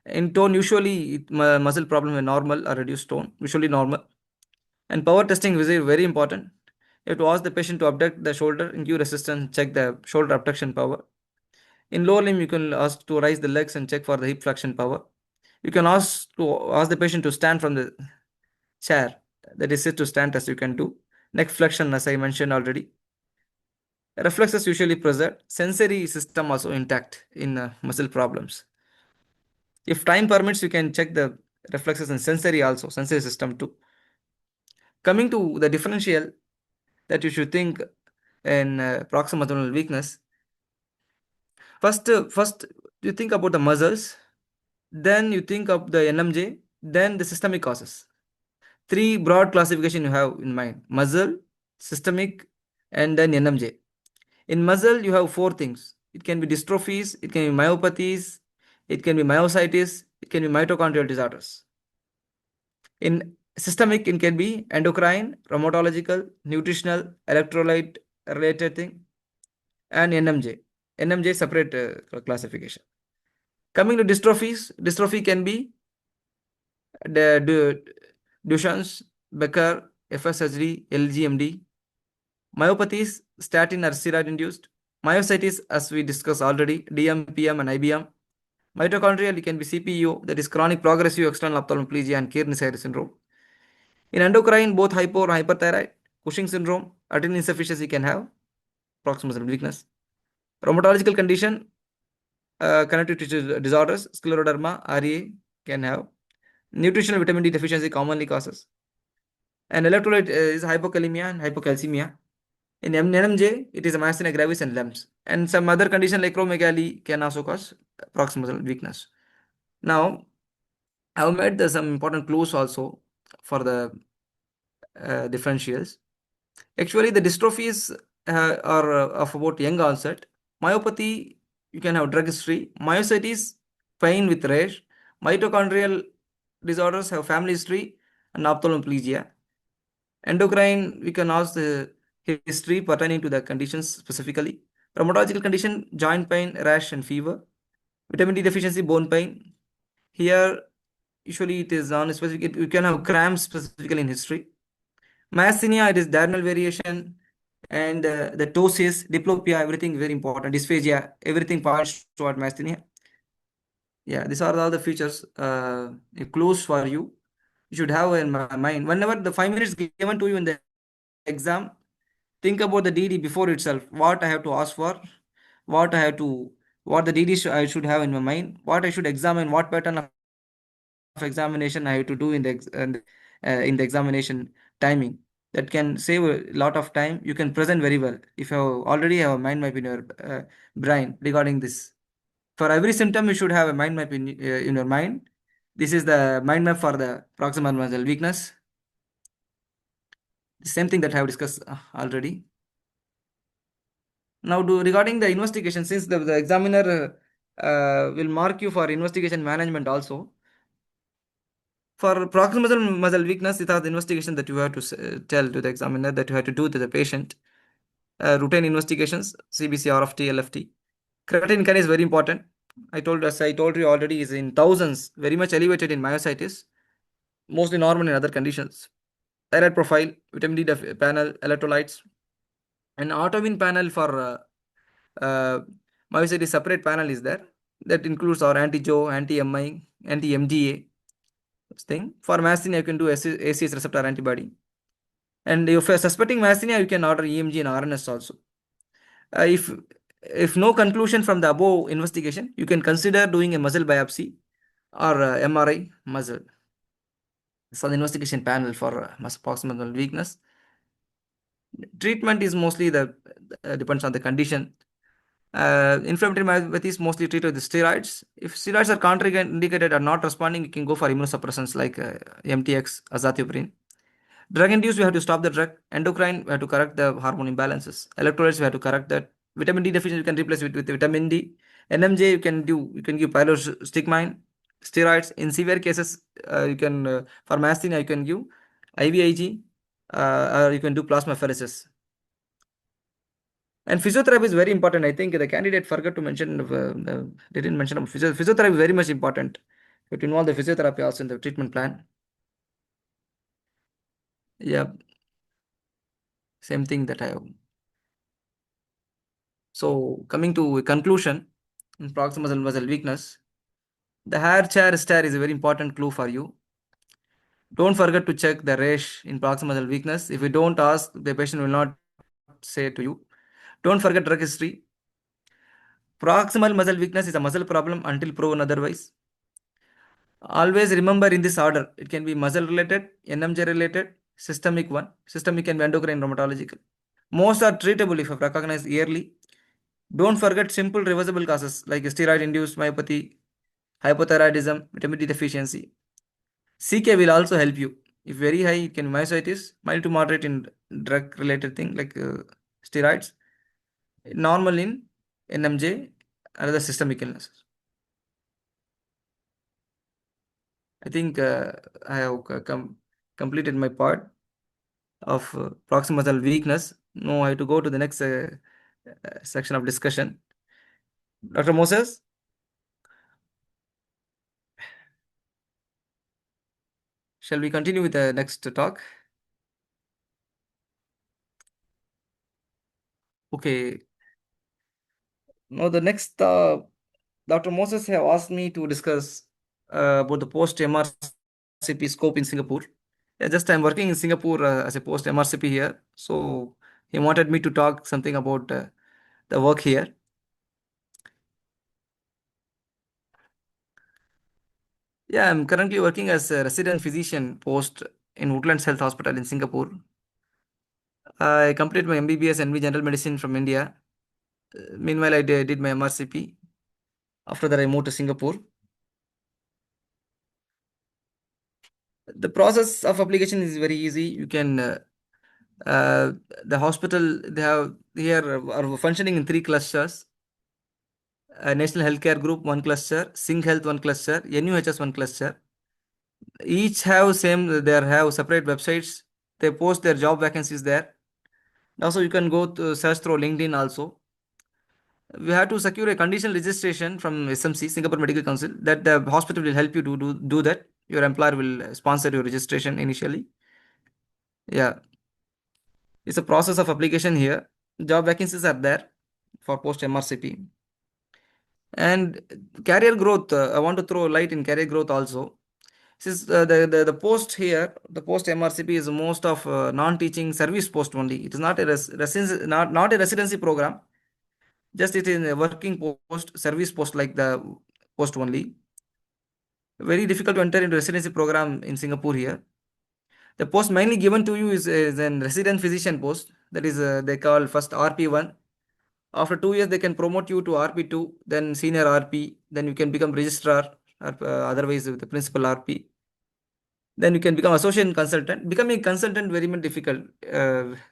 In tone, usually muscle problem is normal or reduced tone, usually normal. And power testing is very important. You have to ask the patient to abduct the shoulder and give resistance, check the shoulder abduction power. In lower limb, you can ask to raise the legs and check for the hip flexion power. You can ask the patient to stand from the chair. That is sit to stand test you can do. Neck flexion, as I mentioned already. Reflexes usually present. Sensory system also intact in muscle problems. If time permits, you can check the reflexes and sensory also, sensory system too. Coming to the differential that you should think in proximal weakness. First, you think about the muscles, then you think of the NMJ, then the systemic causes. Three broad classification you have in mind: muscle, systemic, and then NMJ. In muscle, you have four things. It can be dystrophies, it can be myopathies, it can be myositis, it can be mitochondrial disorders. In systemic, it can be endocrine, rheumatological, nutritional, electrolyte related thing, and NMJ. NMJ separate classification. Coming to dystrophies, dystrophy can be the Duchenne's, Becker, FSHD, LGMD. Myopathies, statin or steroid induced. Myositis, as we discussed already, DM, PM, and IBM. Mitochondrial, it can be CPU, that is chronic progressive external ophthalmoplegia and Kearney-Sayre syndrome. In endocrine, both hypo and hyperthyroid, Cushing syndrome, adrenal insufficiency can have proximal weakness. Rheumatological condition, connective tissue disorders, scleroderma, RA can have. Nutritional vitamin D deficiency commonly causes. And electrolyte is hypokalemia and hypocalcemia. In NMJ, it is myasthenia gravis and LEMS. And some other condition like acromegaly can also cause proximal weakness. Now, I have made some important clues also for the differentials. Actually, the dystrophies are of about young onset. Myopathy, you can have drug history. Myositis, pain with rash. Mitochondrial disorders have family history and ophthalmoplegia. Endocrine, we can ask the history pertaining to the conditions specifically. Rheumatological condition, joint pain, rash, and fever. Vitamin D deficiency, bone pain. Here, usually it is non-specific. You can have cramps specifically in history. Myasthenia, it is diurnal variation. And the ptosis, diplopia, everything very important. Dysphagia, everything points toward myasthenia. Yeah, these are all the features, clues for you. You should have in mind. Whenever the 5 minutes given to you in the exam, think about the DD before itself. What I have to ask for, what I have to, what the DD I should have in my mind, what I should examine, what pattern of examination I have to do in in the examination timing. That can save a lot of time. You can present very well if you already have a mind map in your brain regarding this. For every symptom, you should have a mind map in your mind. This is the mind map for the proximal muscle weakness. The same thing that I have discussed already. Now, regarding the investigation, since the examiner will mark you for investigation management also. For proximal muscle weakness, it has the investigation that you have to tell to the examiner that you have to do to the patient. Routine investigations, CBC, RFT, LFT. Creatine kinase is very important. As I told you already, is in thousands, very much elevated in myositis, mostly normal in other conditions. Thyroid profile, vitamin D panel, electrolytes, and autoimmune panel for uh, myositis separate panel is there. That includes our anti-Jo, anti-MI, anti-MGA thing. For myasthenia, you can do ACS receptor antibody. And if you're suspecting myasthenia, you can order EMG and RNS also. If no conclusion from the above investigation, you can consider doing a muscle biopsy or MRI muscle. So the investigation panel for proximal weakness. Treatment is mostly depends on the condition. Inflammatory myopathy is mostly treated with steroids. If steroids are contraindicated or not responding, you can go for immunosuppressants like MTX, azathioprine. Drug-induced, we have to stop the drug. Endocrine, we have to correct the hormone imbalances. Electrolytes, we have to correct that. Vitamin D deficiency, you can replace with vitamin D. NMJ, you can give pyrostigmine, steroids. In severe cases, you can for myasthenia, you can give IVIG, or you can do plasmapheresis. And physiotherapy is very important. I think the candidate forgot to mention, they didn't mention about physiotherapy is very much important. You have to involve the physiotherapy also in the treatment plan. Yeah, same thing that I have. So coming to a conclusion, in proximal muscle weakness, the hair chair stare is a very important clue for you. Don't forget to check the rash in proximal muscle weakness. If you don't ask, the patient will not say to you. Don't forget drug history. Proximal muscle weakness is a muscle problem until proven otherwise. Always remember in this order. It can be muscle related, NMJ related, systemic one. Systemic can be endocrine rheumatological. Most are treatable if recognized yearly. Don't forget simple reversible causes like steroid-induced myopathy, hypothyroidism, vitamin D deficiency. CK will also help you. If very high, it can be myositis, mild to moderate in drug-related thing like steroids, normal in NMJ, other systemic illnesses. I think I have completed my part of proximal weakness. Now I have to go to the next section of discussion. Dr. Moses? Shall we continue with the next talk? Okay. Now the next, Dr. Moses have asked me to discuss about the post-MRCP scope in Singapore. Yeah, just I'm working in Singapore as a post-MRCP here. So he wanted me to talk something about the work here. Yeah, I'm currently working as a resident physician post in Woodlands Health Hospital in Singapore. I completed my MBBS NV General Medicine from India. Meanwhile, I did my MRCP. After that, I moved to Singapore. The process of application is very easy. You can the hospital they have here are functioning in 3 clusters. National Healthcare Group 1 cluster, Sing Health 1 cluster, NUHS 1 cluster. Each have have separate websites. They post their job vacancies there. Also, you can go to search through LinkedIn also. We have to secure a conditional registration from SMC, Singapore Medical Council, that the hospital will help you to do that. Your employer will sponsor your registration initially. Yeah, it's a process of application here. Job vacancies are there for post MRCP. And career growth, I want to throw light in career growth also. Since the post here, the post MRCP is most of non-teaching service post only. It is not a residency, not a residency program. Just it is a working post, service post like the post only. very difficult to enter into residency program in Singapore here. The post mainly given to you is a resident physician post. That is, they call first RP1. After 2 years, they can promote you to RP2, then senior RP, then you can become registrar, or otherwise the principal RP. Then you can become associate consultant. Becoming a consultant very much difficult.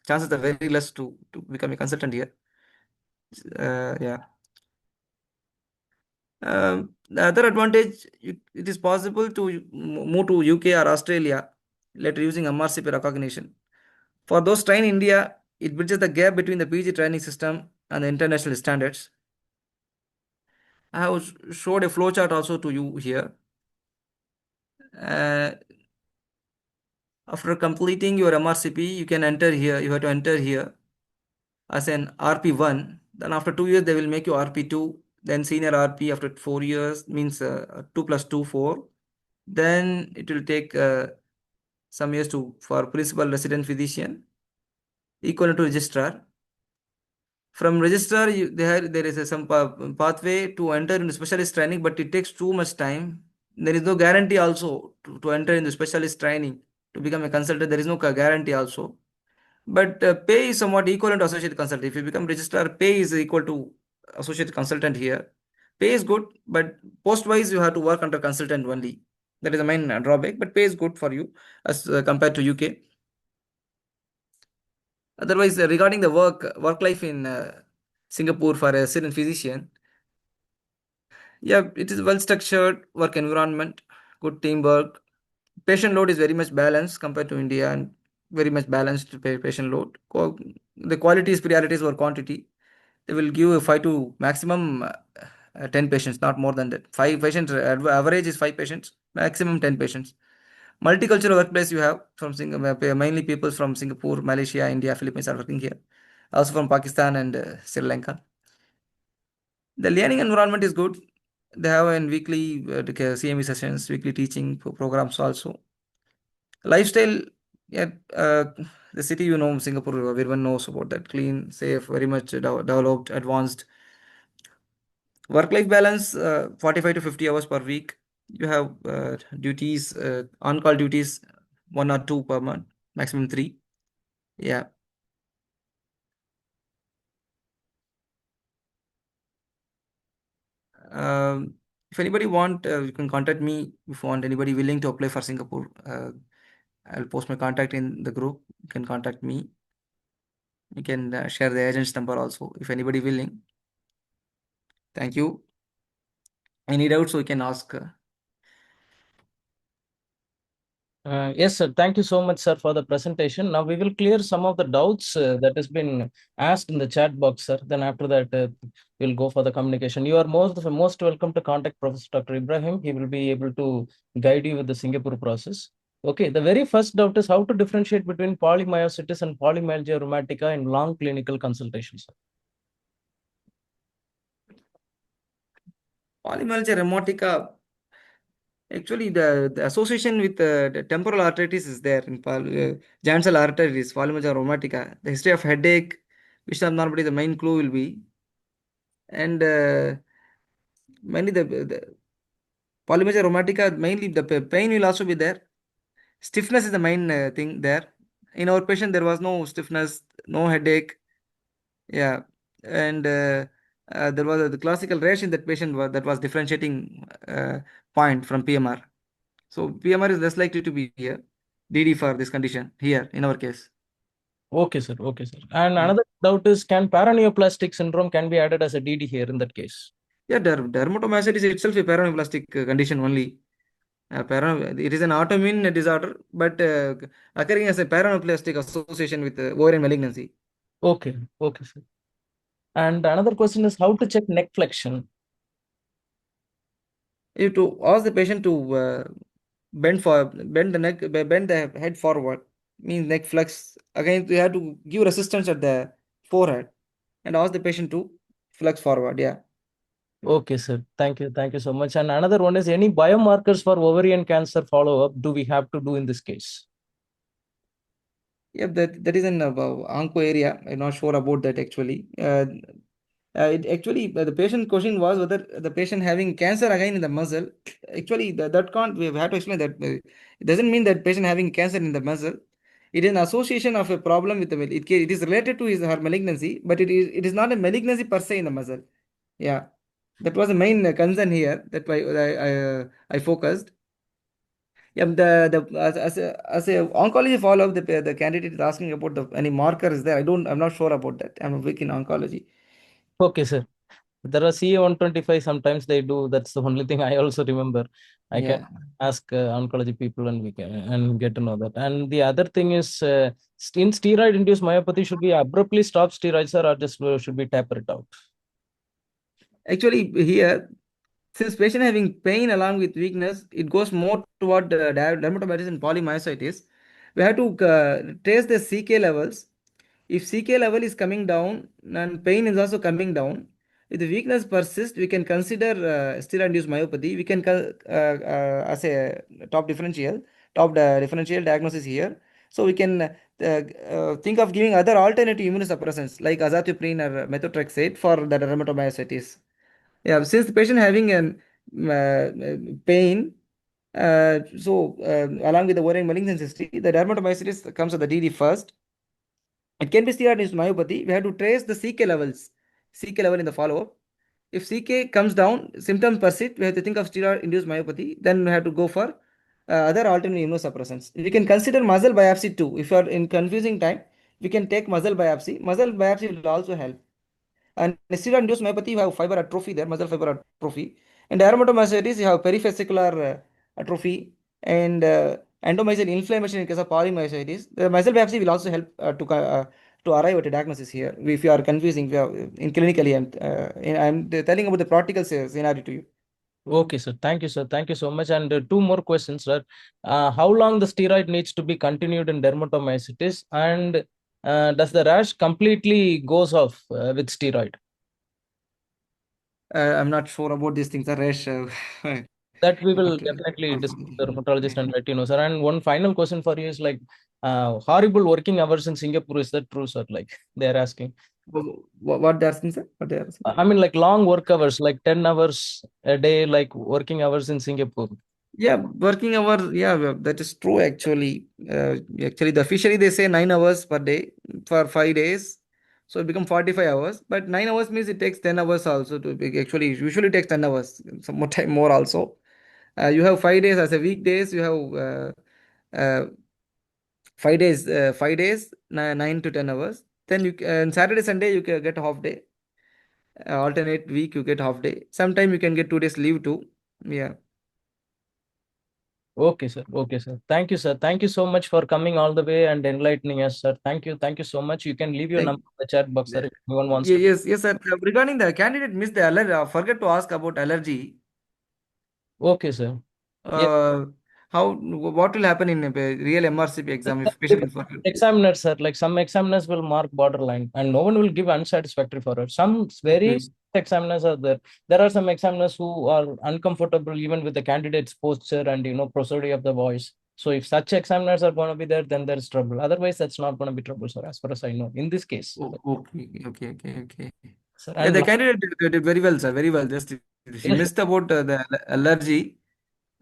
Chances are very less to become a consultant here. Yeah. The other advantage, it is possible to move to UK or Australia later using Mrcp recognition. For those trained in India, it bridges the gap between the PG training system and the international standards. I have showed a flowchart also to you here. Uh, After completing your MRCP, you can enter here. You have to enter here as an RP1. Then after 2 years, they will make you RP2. Then senior RP after 4 years means 2 plus 2, 4. Then it will take some years for principal resident physician, equivalent to registrar. From registrar, there is some pathway to enter into specialist training, but it takes too much time. There is no guarantee also to enter into specialist training to become a consultant. There is no guarantee also. But pay is somewhat equivalent to associate consultant. If you become registrar, pay is equal to associate consultant here. Pay is good, but post-wise, you have to work under consultant only. That is the main drawback, but pay is good for you as compared to UK. Otherwise, regarding the work life in Singapore for a resident physician, yeah, it is well structured work environment, good teamwork. Patient load is very much balanced compared to India, and very much balanced patient load. The quality is priorities over quantity. They will give a 5 to maximum 10 patients, not more than that. 5 patients, average is 5 patients, maximum 10 patients. Multicultural workplace you have from Singapore, mainly people from Singapore, Malaysia, India, Philippines are working here. Also from Pakistan and Sri Lanka. The learning environment is good. They have a weekly CME sessions, weekly teaching programs also. Lifestyle, yeah, the city, Singapore, everyone knows about that. Clean, safe, very much developed, advanced. Work-life balance, 45 to 50 hours per week. You have duties, on-call duties, 1 or 2 per month, maximum 3. Yeah. If anybody want, you can contact me. If you want anybody willing to apply for Singapore, I'll post my contact in the group. You can contact me. You can share the agent's number also if anybody willing. Thank you. Any doubts, you can ask. Yes, sir. Thank you so much, sir, for the presentation. Now we will clear some of the doubts that has been asked in the chat box, sir. Then after that, we'll go for the communication. You are most welcome to contact Professor Dr. Ibrahim. He will be able to guide you with the Singapore process. Okay, the very first doubt is how to differentiate between polymyositis and polymyalgia rheumatica in long clinical consultations. Polymyalgia rheumatica, actually, the association with the temporal arteritis is there in Jansel arteritis, polymyalgia rheumatica. The history of headache, vision abnormality, the main clue will be. And mainly the polymyalgia rheumatica, mainly the pain will also be there. Stiffness is the main thing there. In our patient, there was no stiffness, no headache. Yeah. And there was the classical rash in that patient that was differentiating point from PMR. So PMR is less likely to be here. DD for this condition here in our case. Okay, sir. Okay, sir. And Yeah, another doubt is, can paraneoplastic syndrome can be added as a DD here in that case? yeah, dermatomyositis itself a paraneoplastic condition only. It is an autoimmune disorder, but occurring as a paraneoplastic association with ovarian malignancy. Okay, okay, sir. And another question is how to check neck flexion. You have to ask the patient to bend the neck, bend the head forward, means neck flex. Again, you have to give resistance at the forehead and ask the patient to flex forward. Yeah. Okay, sir. Thank you. Thank you so much. And another one is, any biomarkers for ovarian cancer follow-up do we have to do in this case? Yeah, that is in Anko area. I'm not sure about that actually. The patient question was whether the patient having cancer again in the muscle. Actually, that can't, we have to explain that it doesn't mean that patient having cancer in the muscle. It is an association of a problem with the it is related to his her malignancy, but it is not a malignancy per se in the muscle. Yeah, that was the main concern here. That why I focused. Yeah, as a oncology follow up, the candidate is asking about the any markers there. I'm not sure about that. I'm weak in oncology. Okay, sir. There are CA 125, sometimes they do. That's the only thing I also remember. I can Yeah. ask oncology people and we can and get to know that. And the other thing is, in steroid induced myopathy, should we abruptly stop steroids, sir, or just should we taper it out? Actually, here, since patient having pain along with weakness, it goes more toward dermatomyositis and polymyositis. We have to trace the CK levels. If CK level is coming down and pain is also coming down, if the weakness persists, we can consider steroid-induced myopathy. We can as a differential diagnosis here. So we can think of giving other alternative immunosuppressants like azathioprine or methotrexate for the dermatomyositis. Yeah, since the patient having an pain, along with the ovarian malignancy history, the dermatomyositis comes at the DD first. It can be steroid-induced myopathy. We have to trace the CK levels, CK level in the follow-up. If CK comes down, symptoms persist, we have to think of steroid-induced myopathy. Then we have to go for other alternate immunosuppressants. We can consider muscle biopsy too. If you are in confusing time, we can take muscle biopsy. Muscle biopsy will also help. And steroid-induced myopathy, you have fiber atrophy there, muscle fiber atrophy. And dermatomyositis, you have perivascular atrophy and endomysial inflammation in case of polymyositis. The muscle biopsy will also help to arrive at a diagnosis here. If you are confusing, if you are, in clinically, I'm telling about the practical scenario to you. Okay, sir. Thank you, sir. Thank you so much. And two more questions, sir. How long the steroid needs to be continued in dermatomyositis, and does the rash completely goes off with steroid? I'm not sure about these things, Rash. That we You will have to definitely call discuss somebody. with the dermatologist Yeah. and let you know, sir. And one final question for you is like, horrible working hours in Singapore. Is that true, sir? Like they're asking. What they're asking, sir? What they're asking? I mean, like long work hours, like 10 hours a day, like working hours in Singapore. Yeah, working hour. Yeah, that is true actually. Actually, the officially they say 9 hours per day for 5 days, so it become 45 hours. But 9 hours means it takes 10 hours also to be. Actually, it usually takes 10 hours. Some more time more also. You have 5 days as a weekdays. You have 5 days. 5 days, 9 to 10 hours. Then on Saturday Sunday you can get a half day. Alternate week you get half day. Sometime you can get 2 days leave too. Yeah. Okay, sir. Okay, sir. Thank you, sir. Thank you so much for coming all the way and enlightening us, sir. Thank you. Thank you so much. You can leave your Thank number in the chat box, sir, if anyone wants to. Yes, yes, sir. Regarding the candidate missed the allergy, forget to ask about allergy. Okay, sir. Yeah. Uh, what will happen in a real MRCP exam if patient will forget? Examiners, sir, like some examiners will mark borderline and no one will give unsatisfactory for it. Some very Okay. strict examiners are there. There are some examiners who are uncomfortable even with the candidate's posture and prosody of the voice. So if such examiners are going to be there, then there's trouble. Otherwise, that's not going to be trouble, sir, as far as I know. In this case, Okay. sir. Yeah, And the candidate did very well, sir. Very well. Just she yes, missed about the allergy.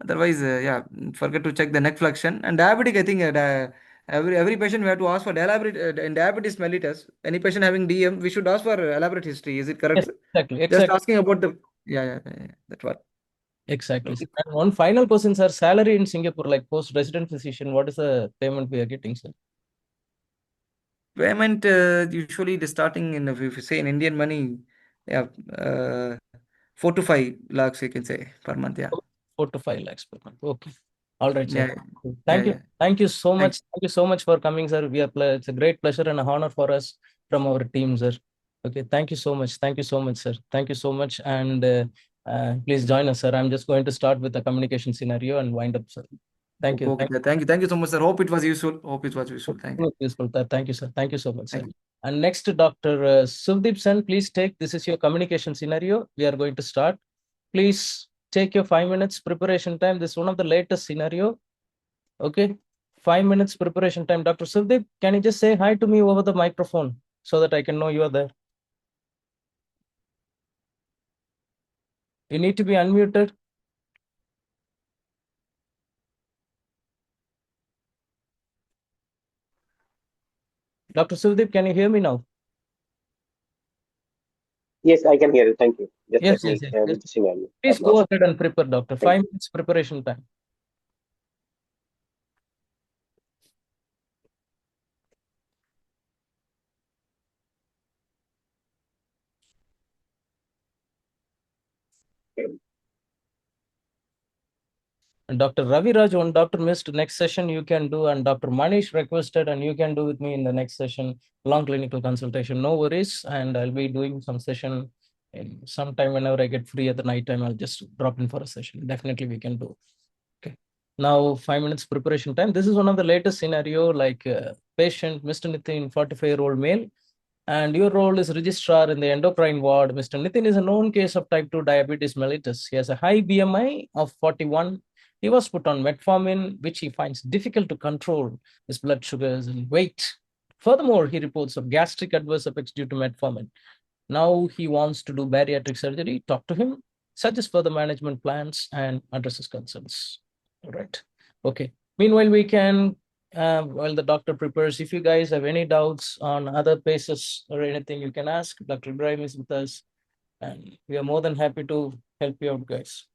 Otherwise, yeah, forget to check the neck flexion and diabetic. I think every patient we have to ask for elaborate in diabetes mellitus. Any patient having DM, we should ask for elaborate history. Is it correct, yes, sir? exactly, Just exactly, asking about the yeah. That's what. exactly, sir. Okay. And one final question, sir. Salary in Singapore, like post-resident physician, what is the payment we are getting, sir? Payment usually the starting in if you say in Indian money, yeah, 4 to 5 lakhs you can say per month. Yeah, 4 to 5 lakhs per month. Okay. All right, sir. yeah, Thank you. yeah. Thank you so Thank much. Thank you so much for coming, sir. It's a great pleasure and a honor for us from our team, sir. Okay. Thank you so much. Thank you so much, sir. Thank you so much. And please join us, sir. I'm just going to start with the communication scenario and wind up, sir. Thank you. Okay, thank you so much, sir. Hope it was useful. Hope it was useful. Thank you, Useful, sir. Thank you, sir. Thank you so much, sir. thank you. And next, Dr. Suvdeep Sen, please take this is your communication scenario. We are going to start. Please take your 5 minutes preparation time. This is one of the latest scenario. Okay. 5 minutes preparation time. Dr. Suvdeep, can you just say hi to me over the microphone so that I can know you are there? You need to be unmuted. Dr. Suvdeep, can you hear me now? Yes, I can hear you. Thank you. Just Yes, let me yes. read the scenario. Please go ahead and prepare, doctor. 5 minutes preparation time. And Dr. Ravi Raj, when Dr. missed next session, you can do, and Dr. Manish requested, and you can do with me in the next session, long clinical consultation. No worries. And I'll be doing some session in sometime whenever I get free at the night time. I'll just drop in for a session. Definitely we can do. Okay. Now 5 minutes preparation time. This is one of the latest scenario, like patient Mr. Nitin, 45-year-old male, and your role is registrar in the endocrine ward. Mr. Nitin is a known case of type 2 diabetes mellitus. He has a high BMI of 41. He was put on metformin, which he finds difficult to control his blood sugars and weight. Furthermore, he reports of gastric adverse effects due to metformin. Now he wants to do bariatric surgery. Talk to him, suggest further management plans, and address his concerns. All right. Okay. Meanwhile, we can, while the doctor prepares, if you guys have any doubts on other cases or anything, you can ask. Dr. Ibrahim is with us, and we are more than happy to help you out, guys.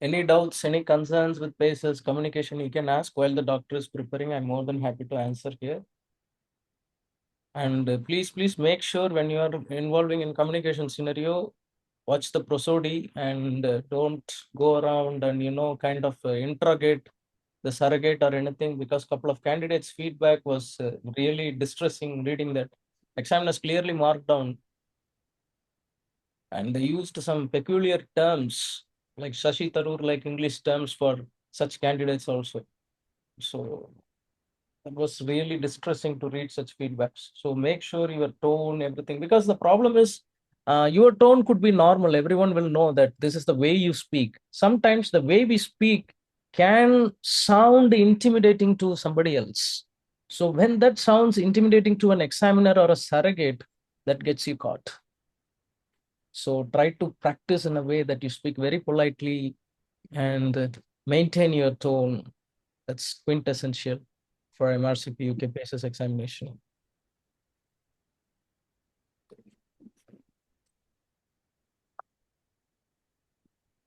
Any doubts, any concerns with patients, communication, you can ask while the doctor is preparing. I'm more than happy to answer here. And please make sure when you are involving in communication scenario, watch the prosody and don't go around and kind of interrogate the surrogate or anything, because couple of candidates feedback was really distressing reading that. Examiners clearly marked down, and they used some peculiar terms like Shashi Tharoor, like English terms for such candidates also. So it was really distressing to read such feedbacks. So make sure your tone, everything, because the problem is your tone could be normal. Everyone will know that this is the way you speak. Sometimes the way we speak can sound intimidating to somebody else. So when that sounds intimidating to an examiner or a surrogate, that gets you caught. So try to practice in a way that you speak very politely and maintain your tone. That's quintessential for Mrcp UK basis examination.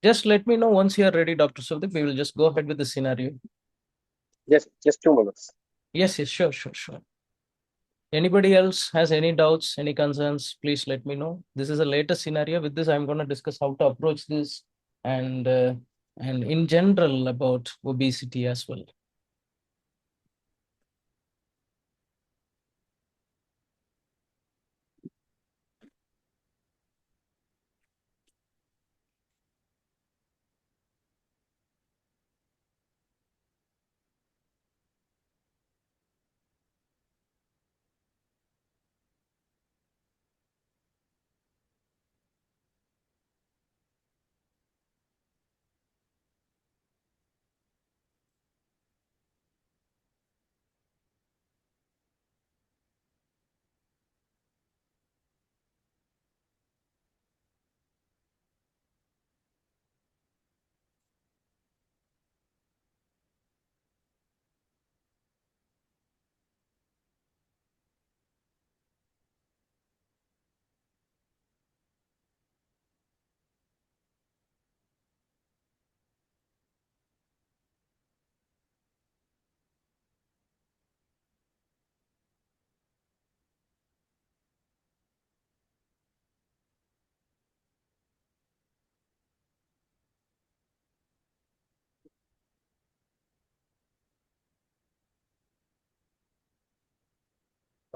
Just let me know once you are ready, Dr. Suvdeep. We will just go ahead with the scenario. Just 2 minutes. Yes, sure. Anybody else has any doubts, any concerns, please let me know. This is a latest scenario. With this, I'm going to discuss how to approach this and in general about obesity as well.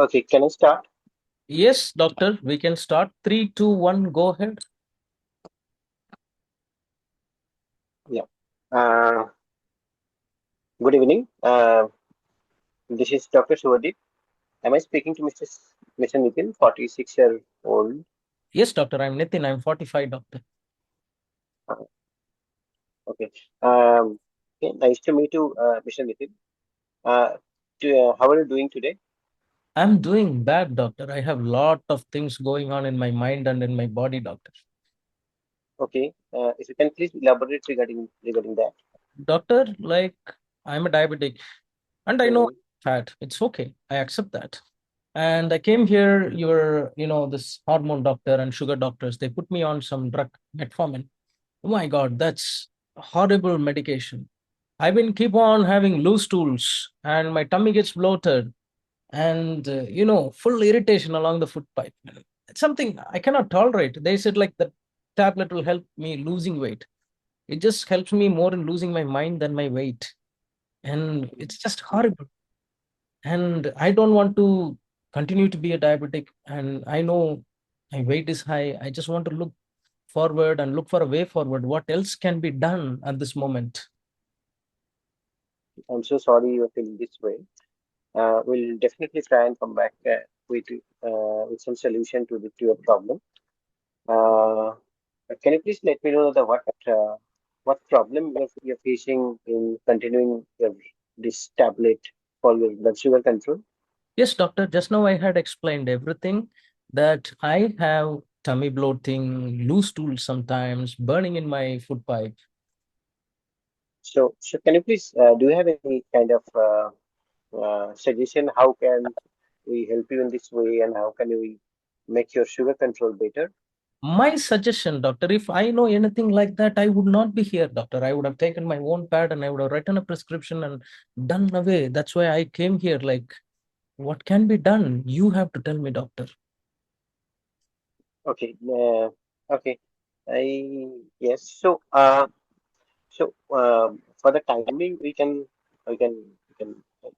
Okay, can I start? Yes, doctor, we can start. 3, 2, 1, go ahead. Yeah. Good evening. This is Dr. Suvadeep. Am I speaking to Mr. Nitin, 46-year-old? Yes, doctor. I'm Nitin. I'm 45, doctor. Okay. Okay. Nice to meet you, Mr. Nitin. How are you doing today? I'm doing bad, doctor. I have lot of things going on in my mind and in my body, doctor. Okay. If you can please elaborate regarding that. Doctor, like I'm a diabetic and I know Hmm. I'm fat. It's okay. I accept that. And I came here, this hormone doctor and sugar doctors, they put me on some drug, metformin. Oh my God, that's a horrible medication. I've been keep on having loose stools and my tummy gets bloated and full irritation along the foot pipe. It's something I cannot tolerate. They said like the tablet will help me losing weight. It just helps me more in losing my mind than my weight, and it's just horrible. And I don't want to continue to be a diabetic, and I know my weight is high. I just want to look forward and look for a way forward. What else can be done at this moment? I'm so sorry you're feeling this way. We'll definitely try and come back with some solution to your problem. Uh, can you please let me know what problem you're facing in continuing this tablet for your blood sugar control? Yes, doctor, just now I had explained everything, that I have tummy bloating, loose stools sometimes, burning in my foot pipe. So can you please do you have any kind of suggestion? How can we help you in this way, and how can we make your sugar control better? My suggestion, doctor, if I know anything like that, I would not be here, doctor. I would have taken my own pad and I would have written a prescription and done away. That's why I came here. Like, what can be done? You have to tell me, doctor. Okay. Okay. I yes. For the timing, we can.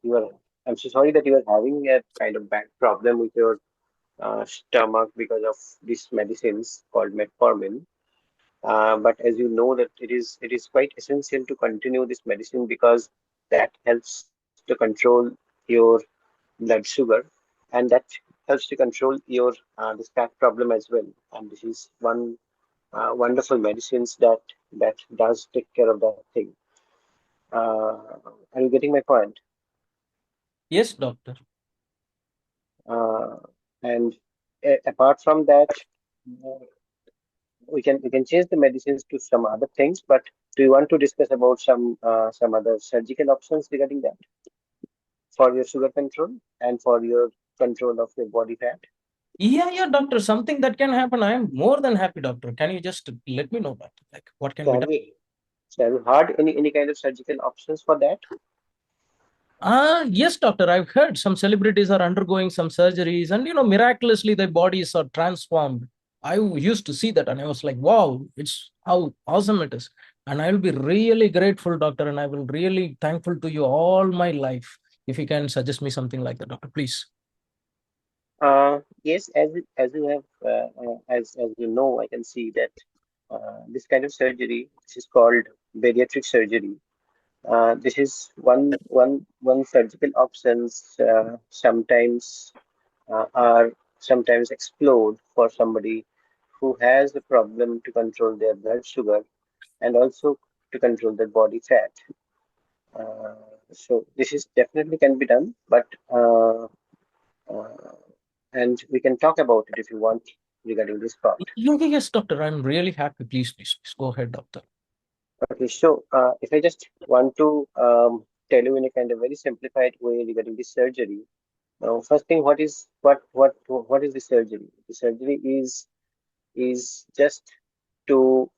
You are. I'm so sorry that you are having a kind of back problem with your stomach because of these medicines called metformin. But as you know that it is quite essential to continue this medicine because that helps to control your blood sugar, and that helps to control your this fat problem as well. And this is one wonderful medicines that does take care of that thing. Are you getting my point? Yes, doctor. Uh, and apart from that, uh, we can change the medicines to some other things. But do you want to discuss about some other surgical options regarding that for your sugar control and for your control of your body fat? Yeah, doctor. Something that can happen. I am more than happy, doctor. Can you just let me know, doctor? Like, what can So be have done? you so have you heard any kind of surgical options for that? Yes, doctor. I've heard some celebrities are undergoing some surgeries, and miraculously their bodies are transformed. I used to see that, and I was like, "Wow, it's how awesome it is!" And I will be really grateful, doctor, and I will really thankful to you all my life if you can suggest me something like that, doctor. Please. Yes, as you have as you know, I can see that this kind of surgery, this is called bariatric surgery. This is one surgical options are sometimes explored for somebody who has the problem to control their blood sugar and also to control their body fat. Uh, so this is definitely can be done, but uh, and we can talk about it if you want regarding this part. Yes, doctor. I'm really happy. Please go ahead, doctor. Okay, so if I just want to tell you in a kind of very simplified way regarding this surgery. Now, first thing, what is the surgery? The surgery is just to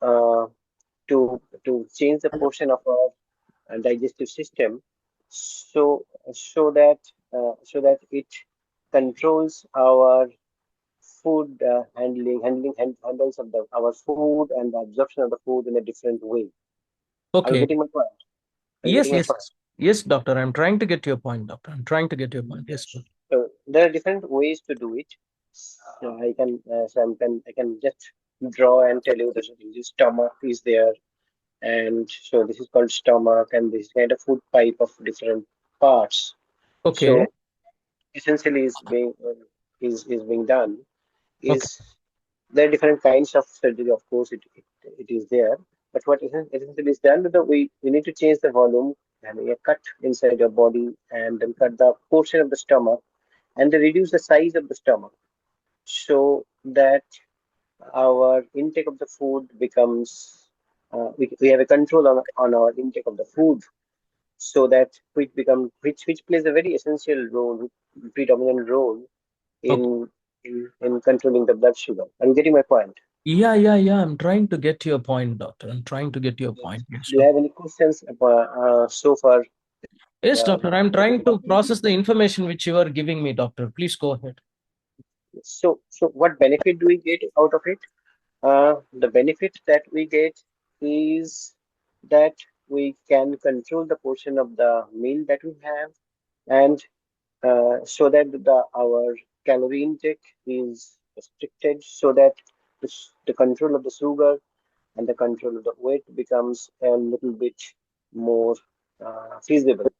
to change the portion of our digestive system, so so that it controls our food handles of our food and the absorption of the food in a different way. Are you Okay. getting my point? Are you Yes, getting my yes, point? yes, doctor. I'm trying to get your point, doctor. I'm trying to get your point. Yes, sir. So there are different ways to do it. So I can just draw and tell you that this stomach is there, and so this is called stomach, and this is kind of food pipe of different parts. Okay. So essentially is being done Okay. is there are different kinds of surgery. Of course, it is there, but what essentially is done, we need to change the volume and a cut inside your body and then cut the portion of the stomach and then reduce the size of the stomach so that our intake of the food becomes we have a control on our intake of the food so that which plays a very essential role, predominant role Okay. in controlling the blood sugar. Are you getting my point? Yeah. I'm trying to get to your point, doctor. I'm trying to get to your point. Yes, Do you doctor. have any questions about, so far? Yes, doctor. I'm What trying to we do? process the information which you are giving me, doctor. Please go ahead. So what benefit do we get out of it? The benefit that we get is that we can control the portion of the meal that we have, and so that our calorie intake is restricted, so that the control of the sugar and the control of the weight becomes a little bit more feasible.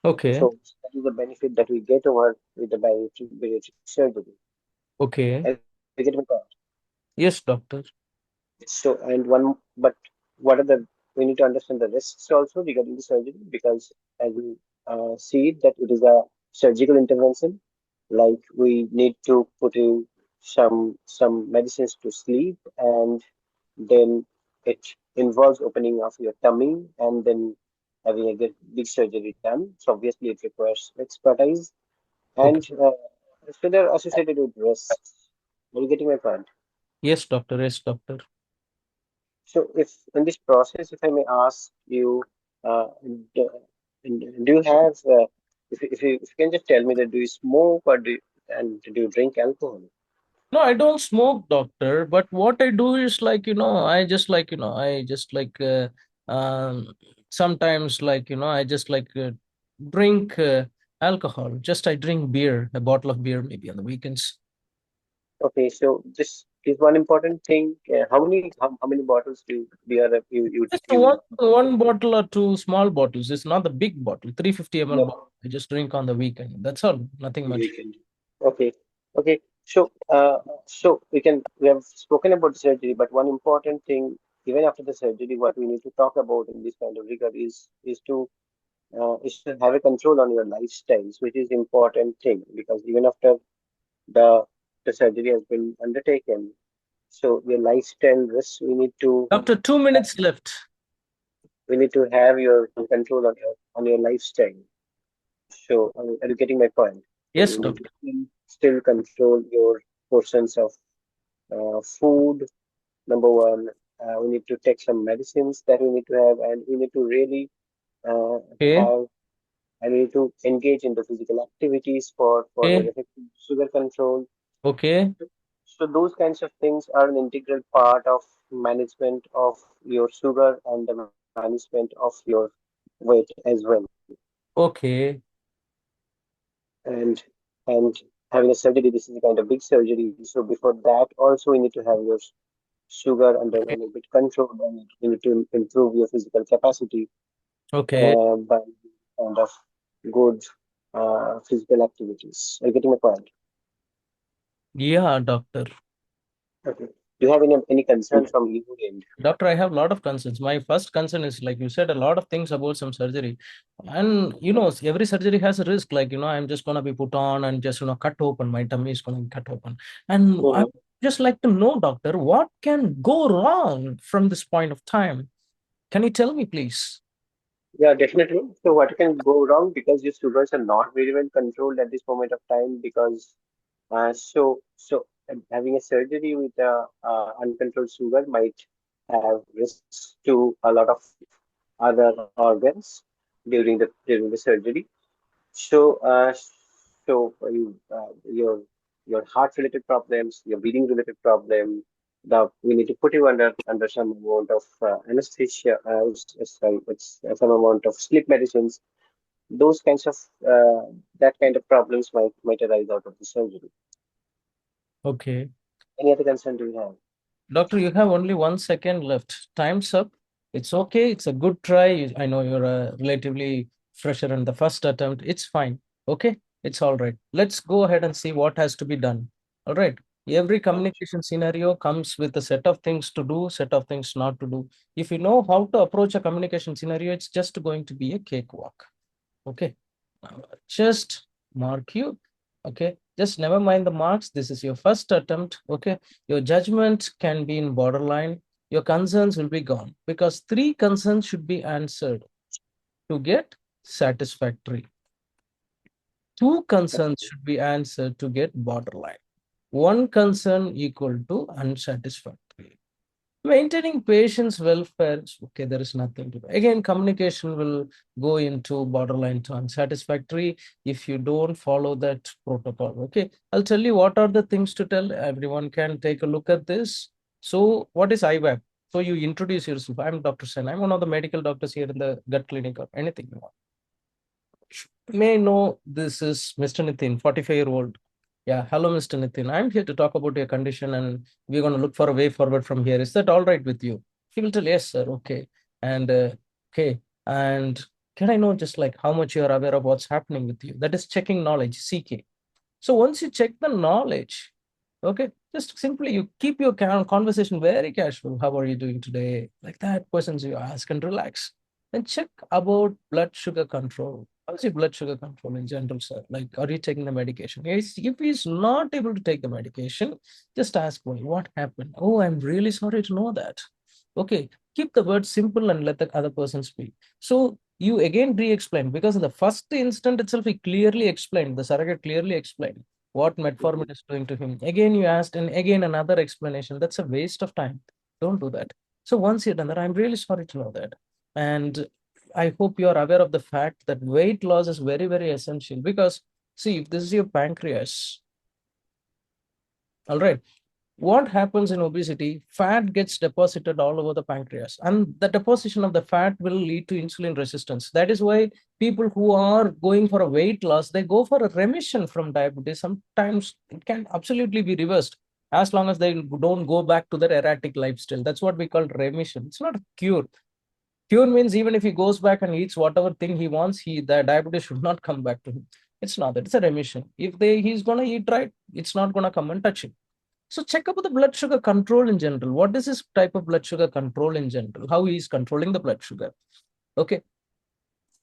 Okay. So that is the benefit that we get over with the bariatric surgery. Okay. Are you getting my point? Yes, doctor. So, and one, but what are we need to understand the risks also regarding the surgery, because as we see it, that it is a surgical intervention. Like we need to put in some medicines to sleep, and then it involves opening of your tummy and then having a big surgery done. So obviously it requires expertise, Okay. and so they're associated with risks. Are you getting my point? Yes, doctor. Yes, doctor. So, if in this process, if I may ask you, uh, do, do you have, if you can just tell me that do you smoke or and do you drink alcohol? No, I don't smoke, doctor. But what I do is I just sometimes I just drink alcohol. Just I drink beer, a bottle of beer maybe on the weekends. Okay, so this is one important thing. How many bottles beer Just you one bottle or two small bottles. It's not the big bottle, 350 ml you bottle. I just drink on the weekend. That's all. Nothing much. weekend? Okay, okay. So we have spoken about the surgery, but one important thing, even after the surgery, what we need to talk about in this kind of regard is to have a control on your lifestyles, which is important thing because even after the the surgery has been undertaken, so your lifestyle risks Doctor, 2 minutes left. we need to have your control on your lifestyle. So are you getting my point? So Yes, we need to doctor. still control your portions of food. Number one, we need to take some medicines that we need to have, and we need to really Okay. have and we need to engage in the physical activities for your Okay. effective sugar control. Okay. So those kinds of things are an integral part of management of your sugar and the management of your weight as well. Okay. And and having a surgery, this is a kind of big surgery. So before that, also we need to have your sugar under a bit control, and you need to improve your physical capacity Okay. by kind of good physical activities. Are you getting my point? Yeah, doctor. Okay. Do you have any concern from your end? Doctor, I have a lot of concerns. My first concern is like you said a lot of things about some surgery. And every surgery has a risk. I'm just gonna be put on and just cut open. My tummy is gonna be cut open. And I Mhm. just like to know, doctor, what can go wrong from this point of time? Can you tell me, please? Yeah, definitely. So what can go wrong because your sugars are not very well controlled at this moment of time because having a surgery with a uncontrolled sugar might have risks to a lot of other organs during the surgery. So, your heart related problems, your breathing related problem, we need to put you under some amount of anesthesia. Sorry, it's some amount of sleep medicines. Those kinds of that kind of problems might arise out of the surgery. Okay. Any other concern do you have? Doctor, you have only 1 second left. Time's up. It's okay. It's a good try. I know you're relatively fresher in the first attempt. It's fine. Okay. It's all right. Let's go ahead and see what has to be done. All right. Every communication scenario comes with a set of things to do, set of things not to do. If you know how to approach a communication scenario, it's just going to be a cakewalk. Okay. Just mark you. Okay. Just never mind the marks. This is your first attempt. Okay. Your judgment can be in borderline. Your concerns will be gone because 3 concerns should be answered to get satisfactory. 2 concerns should be answered to get borderline. 1 concern equal to unsatisfactory. Maintaining patient's welfare, okay, there is nothing to do. Again, communication will go into borderline to unsatisfactory if you don't follow that protocol. Okay, I'll tell you what are the things to tell. Everyone can take a look at this. So, what is IWAP? So, you introduce yourself. I'm Dr. Sen. I'm one of the medical doctors here in the gut clinic or anything you want. May I know this is Mr. Nitin, 45-year-old. Yeah, hello, Mr. Nitin. I'm here to talk about your condition and we're going to look for a way forward from here. Is that all right with you? He will tell, yes, sir. Okay. And okay. And can I know just like how much you're aware of what's happening with you? That is checking knowledge, CK. So once you check the knowledge, okay, just simply you keep your conversation very casual. How are you doing today? Like that, questions you ask and relax. Then check about blood sugar control. How's your blood sugar control in general, sir? Like, are you taking the medication? If he's not able to take the medication, just ask why. What happened? Oh, I'm really sorry to know that. Okay, keep the word simple and let the other person speak. So you again re-explain because in the first instant itself, he clearly explained, the surrogate clearly explained what metformin is doing to him. Again, you asked, and again, another explanation. That's a waste of time. Don't do that. So once you're done that, I'm really sorry to know that. And I hope you are aware of the fact that weight loss is very, very essential because, see, if this is your pancreas, all right, what happens in obesity? Fat gets deposited all over the pancreas, and the deposition of the fat will lead to insulin resistance. That is why people who are going for a weight loss, they go for a remission from diabetes. Sometimes it can absolutely be reversed as long as they don't go back to their erratic lifestyle. That's what we call remission. It's not a cure. Cure means even if he goes back and eats whatever thing he wants, the diabetes should not come back to him. It's not that. It's a remission. If he's gonna eat right, it's not gonna come and touch him. So check about the blood sugar control in general. What is this type of blood sugar control in general? How he is controlling the blood sugar? Okay.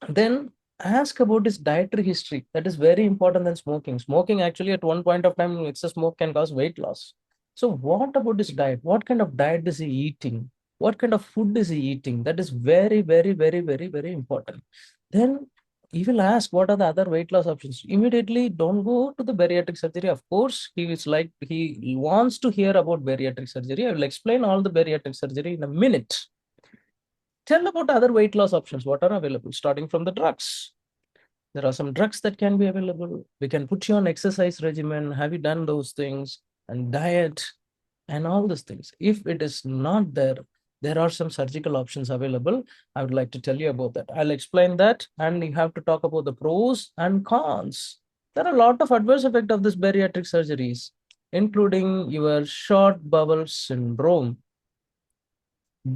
Then ask about his dietary history. That is very important than smoking. Smoking actually at one point of time, excess smoke can cause weight loss. So what about his diet? What kind of diet is he eating? What kind of food is he eating? That is very, very, very, very, very important. Then he will ask what are the other weight loss options. Immediately don't go to the bariatric surgery. Of course, he wants to hear about bariatric surgery. I will explain all the bariatric surgery in a minute. Tell about other weight loss options. What are available? Starting from the drugs. There are some drugs that can be available. We can put you on exercise regimen. Have you done those things? And diet and all these things. If it is not there, there are some surgical options available. I would like to tell you about that. I'll explain that, and you have to talk about the pros and cons. There are a lot of adverse effects of this bariatric surgeries, including your short bowel syndrome,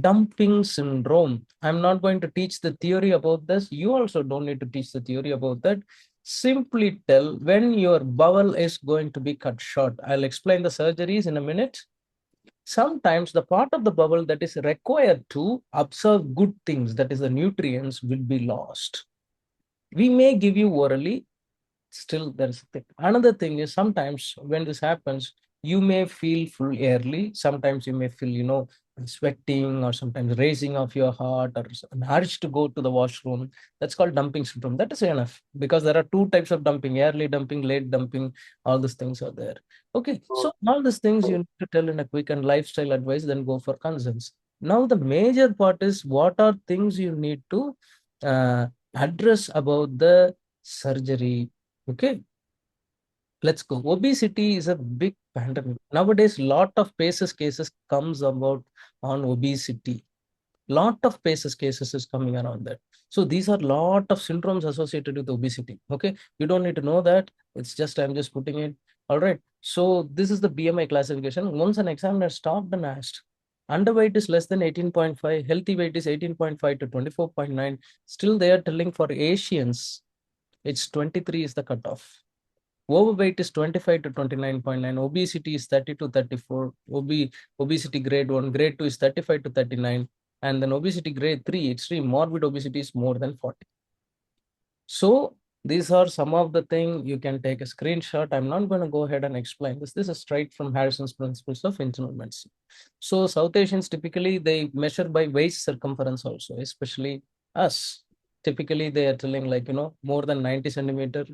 dumping syndrome. I'm not going to teach the theory about this. You also don't need to teach the theory about that. Simply tell when your bowel is going to be cut short. I'll explain the surgeries in a minute. Sometimes the part of the bowel that is required to absorb good things, that is the nutrients, will be lost. We may give you orally. Still, there's a thing. Another thing is sometimes when this happens, you may feel full early. Sometimes you may feel, sweating or sometimes raising of your heart or an urge to go to the washroom. That's called dumping syndrome. That is enough because there are 2 types of dumping: early dumping, late dumping. All these things are there. Okay, so all these things you need to tell in a quick and lifestyle advice, then go for concerns. Now the major part is what are things you need to address about the surgery. Okay, let's go. Obesity is a big pandemic. Nowadays, lot of PACES cases comes about on obesity. Lot of PACES cases is coming around that. So these are lot of syndromes associated with obesity. Okay, you don't need to know that. It's just, I'm just putting it. All right. So this is the BMI classification. Once an examiner stopped and asked, underweight is less than 18.5, healthy weight is 18.5 to 24.9. Still they are telling for Asians, it's 23 is the cutoff. Overweight is 25 to 29.9. Obesity is 30 to 34. Obesity grade 1, grade 2 is 35 to 39. And then obesity grade 3, extreme morbid obesity is more than 40. So these are some of the things you can take a screenshot. I'm not going to go ahead and explain this. This is straight from Harrison's principles of internal medicine. So South Asians typically they measure by waist circumference also, especially us. Typically they are telling like, more than 90 centimeter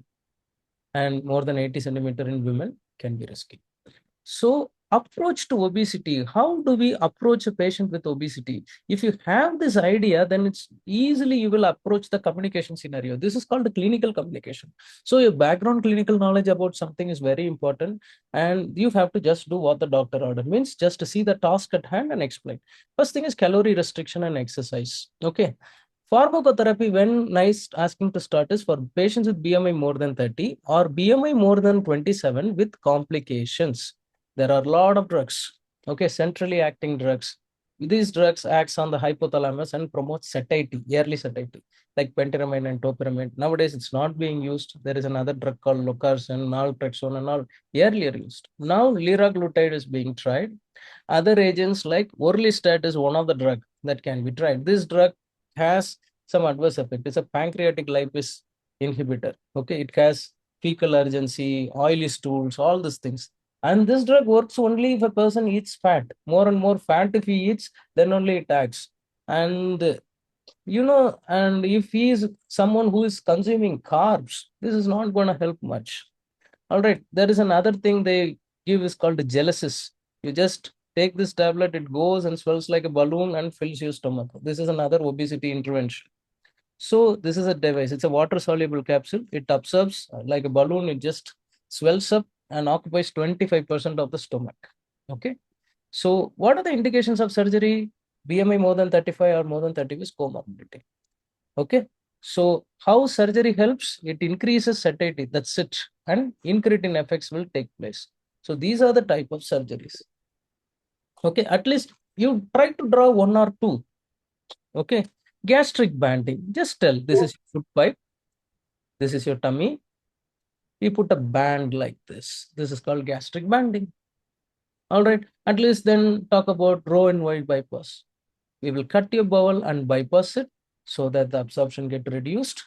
and more than 80 centimeter in women can be risky. So approach to obesity, how do we approach a patient with obesity? If you have this idea, then it's easily you will approach the communication scenario. This is called the clinical communication. So your background clinical knowledge about something is very important, and you have to just do what the doctor ordered, means just to see the task at hand and explain. First thing is calorie restriction and exercise. Okay. Pharmacotherapy, when nice asking to start, is for patients with BMI more than 30 or BMI more than 27 with complications. There are a lot of drugs, okay, centrally acting drugs. These drugs acts on the hypothalamus and promotes satiety, early satiety, like pentyramine and topiramate. Nowadays, it's not being used. There is another drug called locazine, naltrexone, and all earlier used. Now, liraglutide is being tried. Other agents like orlistat is one of the drug that can be tried. This drug has some adverse effect. It's a pancreatic lipase inhibitor. Okay, it has fecal urgency, oily stools, all these things. And this drug works only if a person eats fat. More and more fat if he eats, then only it acts. And and if he is someone who is consuming carbs, this is not going to help much. All right, there is another thing they give is called gelesis. You just take this tablet, it goes and swells like a balloon and fills your stomach. This is another obesity intervention. So this is a device. It's a water-soluble capsule. It absorbs like a balloon. It just swells up and occupies 25% of the stomach. Okay. So what are the indications of surgery? BMI more than 35 or more than 30 is comorbidity. Okay. So how surgery helps? It increases satiety. That's it. And incretin effects will take place. So these are the type of surgeries. Okay. At least you try to draw one or two. Okay. Gastric banding. Just tell this is your food pipe. This is your tummy. You put a band like this. This is called gastric banding. All right. At least then talk about row and wide bypass. We will cut your bowel and bypass it so that the absorption get reduced.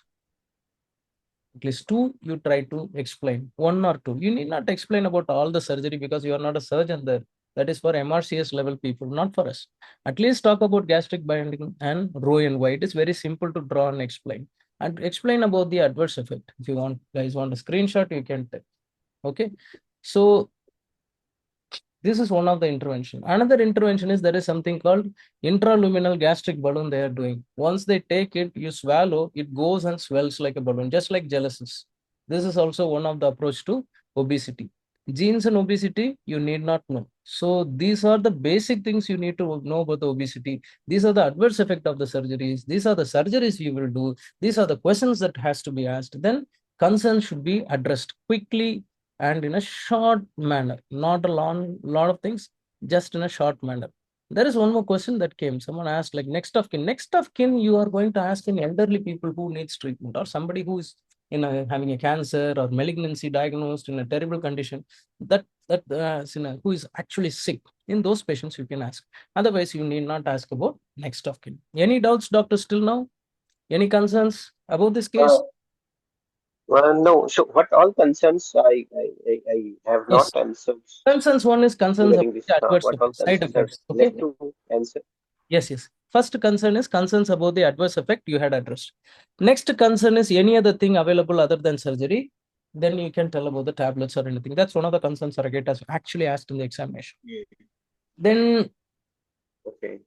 At least two, you try to explain. One or two. You need not explain about all the surgery because you are not a surgeon there. That is for MRCS level people, not for us. At least talk about gastric binding and row and wide. It's very simple to draw and explain. And explain about the adverse effect. If you guys want a screenshot, you can take. Okay. So this is one of the intervention. Another intervention is there is something called intraluminal gastric balloon they are doing. Once they take it, you swallow, it goes and swells like a balloon, just like gelatin. This is also one of the approach to obesity. Genes and obesity, you need not know. So these are the basic things you need to know about the obesity. These are the adverse effect of the surgeries. These are the surgeries you will do. These are the questions that has to be asked. Then concerns should be addressed quickly and in a short manner, not a lot of things, just in a short manner. There is one more question that came. Someone asked, like, next of kin. Next of kin, you are going to ask in elderly people who needs treatment or somebody who is having a cancer or malignancy diagnosed in a terrible condition who is actually sick. In those patients, you can ask. Otherwise, you need not ask about next of kin. Any doubts, doctor, still now? Any concerns about this case? No. So, what all concerns I have Yes. not answered Concerns one is concerns regarding about this. the adverse What all effects, side concerns are effects. Okay. left to answer? Yes. First concern is concerns about the adverse effect you had addressed. Next concern is any other thing available other than surgery. Then you can tell about the tablets or anything. That's one of the concerns surrogate has actually asked in the examination. Then Okay.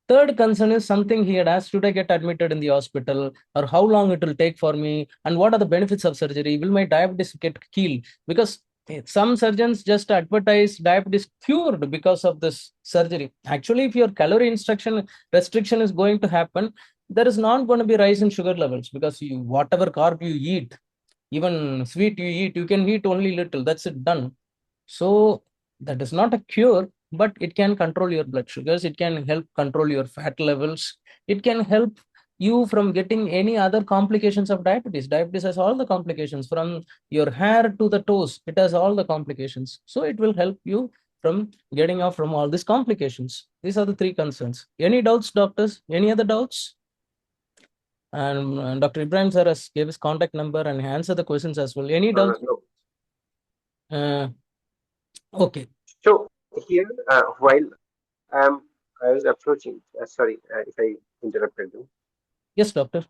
third concern is something he had asked, should I get admitted in the hospital or how long it will take for me and what are the benefits of surgery? Will my diabetes get killed? Because some surgeons just advertise diabetes cured because of this surgery. Actually, if your calorie restriction is going to happen, there is not going to be rise in sugar levels because whatever carb you eat, even sweet you eat, you can eat only little. That's it, done. So that is not a cure, but it can control your blood sugars. It can help control your fat levels. It can help you from getting any other complications of diabetes. Diabetes has all the complications from your hair to the toes. It has all the complications. So it will help you from getting off from all these complications. These are the three concerns. Any doubts, doctors? Any other doubts? And Dr. Ibrahim sir has gave his contact number and answer the questions as well. Any doubts? No. Okay. So here, while I was approaching, sorry if I interrupted you. Yes, doctor.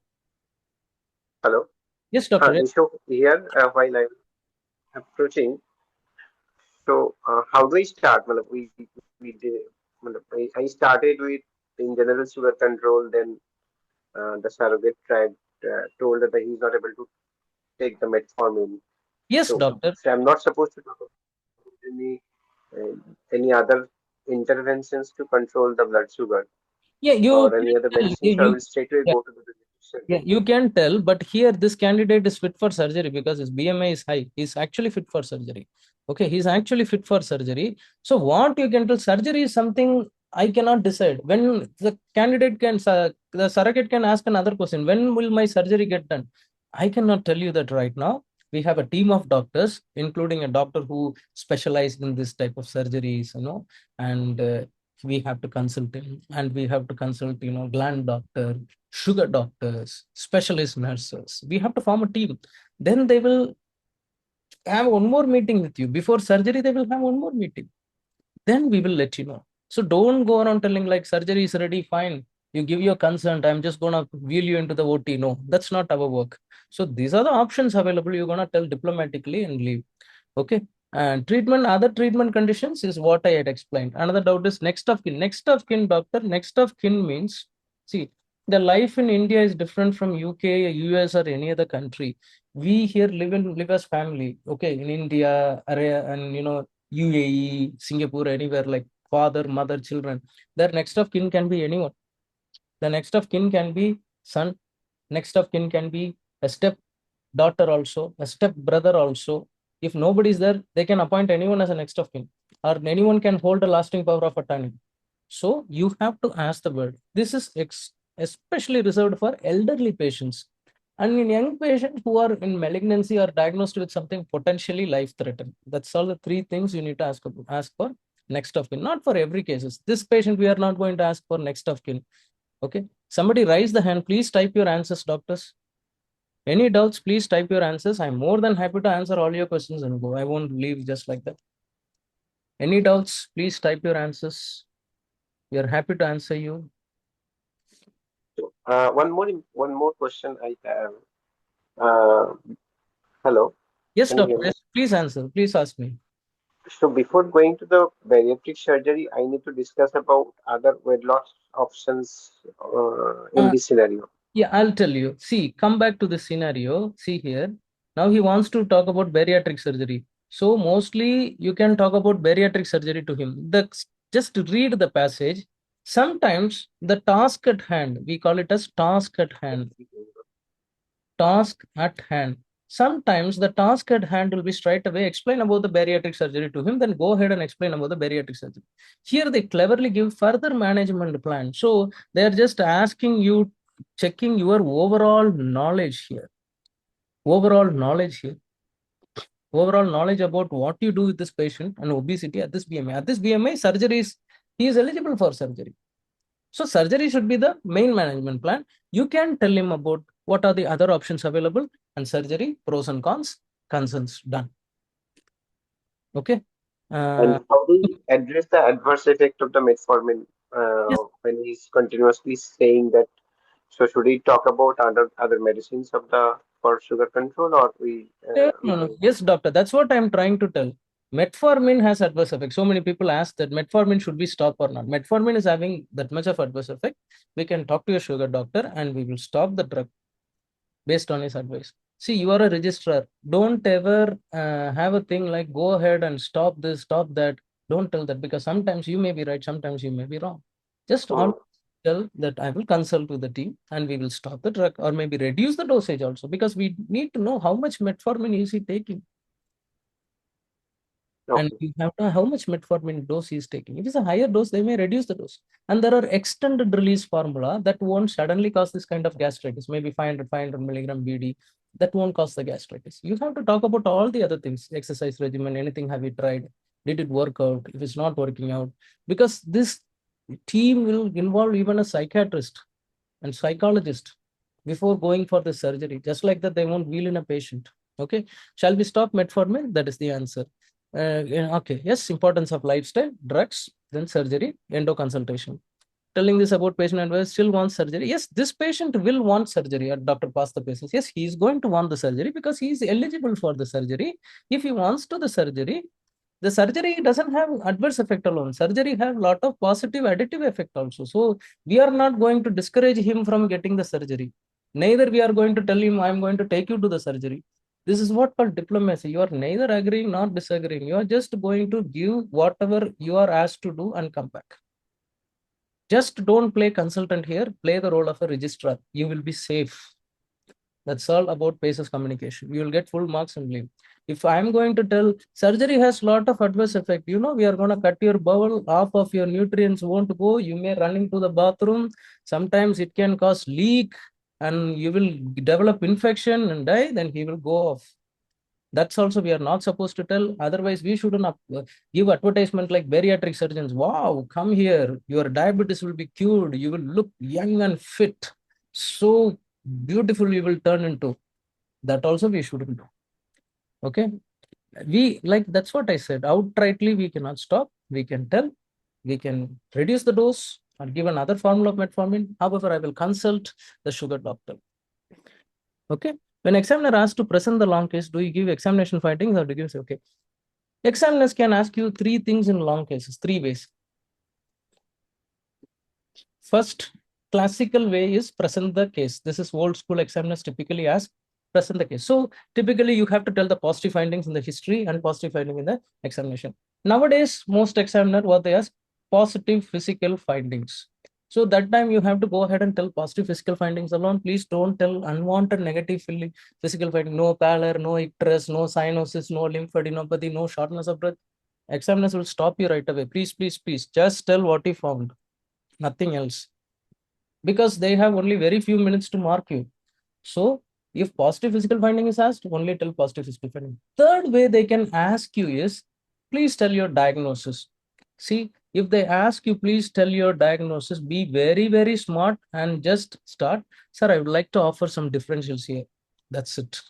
Hello. Yes, doctor. Yes. So here, while I'm approaching, so how do I start? Matlab, we did, matlab, I started with in general sugar control. Then the surrogate tried told that he's not able to take the metformin. Yes, So, doctor. so I'm not supposed to talk about uh, any other interventions to control the blood sugar Yeah, you or any other can tell, medicine. So I will straight away yeah, go to the yeah, surgery. you can tell, but here this candidate is fit for surgery because his BMI is high. He's actually fit for surgery. Okay, he's actually fit for surgery. So what you can tell, surgery is something I cannot decide. When the candidate can, the surrogate can ask another question. When will my surgery get done? I cannot tell you that right now. We have a team of doctors, including a doctor who specialized in this type of surgeries, and we have to consult him, and we have to consult, gland doctor, sugar doctors, specialist nurses. We have to form a team. Then they will have one more meeting with you. Before surgery, they will have one more meeting. Then we will let you know. So don't go around telling like surgery is ready, fine. You give your consent. I'm just gonna wheel you into the OT. No, that's not our work. So these are the options available. You're gonna tell diplomatically and leave. Okay. And treatment, other treatment conditions is what I had explained. Another doubt is next of kin. Next of kin, doctor. Next of kin means, see, the life in India is different from UK, US, or any other country. We here live as family. Okay, in India, and UAE, Singapore, anywhere like father, mother, children. Their next of kin can be anyone. The next of kin can be son. Next of kin can be a step daughter also, a step brother also. If nobody is there, they can appoint anyone as a next of kin, or anyone can hold a lasting power of attorney. So you have to ask the word. This is especially reserved for elderly patients. And in young patients who are in malignancy or diagnosed with something potentially life-threatening. That's all the three things you need to ask for next of kin. Not for every cases. This patient, we are not going to ask for next of kin. Okay. Somebody raise the hand. Please type your answers, doctors. Any doubts, please type your answers. I'm more than happy to answer all your questions and go. I won't leave just like that. Any doubts, please type your answers. We are happy to answer you. So, one more question I have. Uh, Hello, Yes, can you doctor. hear me? Yes, please answer. Please ask me. So before going to the bariatric surgery, I need to discuss about other weight loss options in Uh, this scenario. yeah, I'll tell you. See, come back to the scenario. See here. Now he wants to talk about bariatric surgery. So mostly you can talk about bariatric surgery to him. Just read the passage. Sometimes the task at hand, we call it as task at hand. Task at hand. Sometimes the task at hand will be straight away explain about the bariatric surgery to him, then go ahead and explain about the bariatric surgery. Here they cleverly give further management plan. So they are just asking you, checking your overall knowledge here. Overall knowledge here. Overall knowledge about what you do with this patient and obesity at this BMI. At this BMI, surgery is, he is eligible for surgery. So surgery should be the main management plan. You can tell him about what are the other options available and surgery, pros and cons, concerns done. Okay. And how do you address the adverse effect of the metformin Yes, when he's continuously saying that? So should we talk about other medicines of the for sugar control, or we no, no. can? Yes, doctor. That's what I'm trying to tell. Metformin has adverse effects. So many people ask that metformin should be stopped or not. Metformin is having that much of adverse effect. We can talk to your sugar doctor and we will stop the drug based on his advice. See, you are a registrar. Don't ever have a thing like go ahead and stop this, stop that. Don't tell that because sometimes you may be right, sometimes you may be wrong. Just Hmm. tell that I will consult with the team and we will stop the drug or maybe reduce the dosage also because we need to know how much metformin is he taking. And Okay. you have to know how much metformin dose he is taking. If it's a higher dose, they may reduce the dose. And there are extended release formula that won't suddenly cause this kind of gastritis, maybe 500 milligram BD. That won't cause the gastritis. You have to talk about all the other things, exercise regimen, anything have you tried? Did it work out? If it's not working out, because this team will involve even a psychiatrist and psychologist before going for the surgery. Just like that, they won't wheel in a patient. Okay. Shall we stop metformin? That is the answer. Okay. Yes. Importance of lifestyle, drugs, then surgery, endo consultation. Telling this about patient advice, still wants surgery. Yes, this patient will want surgery. Doctor pass the patients. Yes, he is going to want the surgery because he is eligible for the surgery. If he wants to the surgery, the surgery doesn't have adverse effect alone. Surgery have a lot of positive additive effect also. So we are not going to discourage him from getting the surgery. Neither we are going to tell him, I'm going to take you to the surgery. This is what called diplomacy. You are neither agreeing nor disagreeing. You are just going to give whatever you are asked to do and come back. Just don't play consultant here. Play the role of a registrar. You will be safe. That's all about PACES communication. You will get full marks and leave. If I'm going to tell surgery has a lot of adverse effect, we are going to cut your bowel, half of your nutrients won't go. You may run into the bathroom. Sometimes it can cause leak and you will develop infection and die. Then he will go off. That's also we are not supposed to tell. Otherwise, we shouldn't give advertisement like bariatric surgeons. Wow, come here. Your diabetes will be cured. You will look young and fit. So beautiful you will turn into. That also we shouldn't do. Okay. That's what I said. Outrightly, we cannot stop. We can tell. We can reduce the dose or give another formula of metformin. However, I will consult the sugar doctor. Okay. When examiner asks to present the long case, do you give examination findings or do you give, okay? Examiners can ask you three things in long cases, three ways. First, classical way is present the case. This is old school examiners typically ask, present the case. So typically you have to tell the positive findings in the history and positive finding in the examination. Nowadays, most examiner, what they ask, positive physical findings. So that time you have to go ahead and tell positive physical findings alone. Please don't tell unwanted negative physical finding. No pallor, no icterus, no cyanosis, no lymphadenopathy, no shortness of breath. Examiners will stop you right away. Please, please, please, just tell what you found. Nothing else. Because they have only very few minutes to mark you. So if positive physical finding is asked, only tell positive physical finding. Third way they can ask you is, please tell your diagnosis. See, if they ask you, please tell your diagnosis, be very, very smart and just start. Sir, I would like to offer some differentials here. That's it.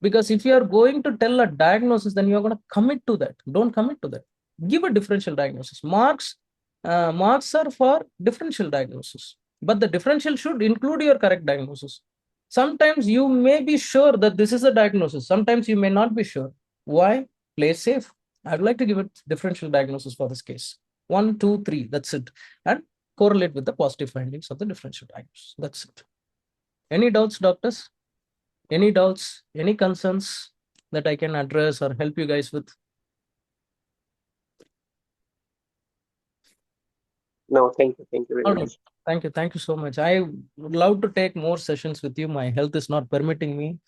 Because if you are going to tell a diagnosis, then you're going to commit to that. Don't commit to that. Give a differential diagnosis. Marks are for differential diagnosis, but the differential should include your correct diagnosis. Sometimes you may be sure that this is a diagnosis. Sometimes you may not be sure. Why? Play safe. I'd like to give a differential diagnosis for this case. 1, 2, 3. That's it. And correlate with the positive findings of the differential diagnosis. That's it. Any doubts, doctors? Any doubts? Any concerns that I can address or help you guys with? No, thank you. Thank you very All right. much. Thank you so much. I would love to take more sessions with you. My health is not permitting me.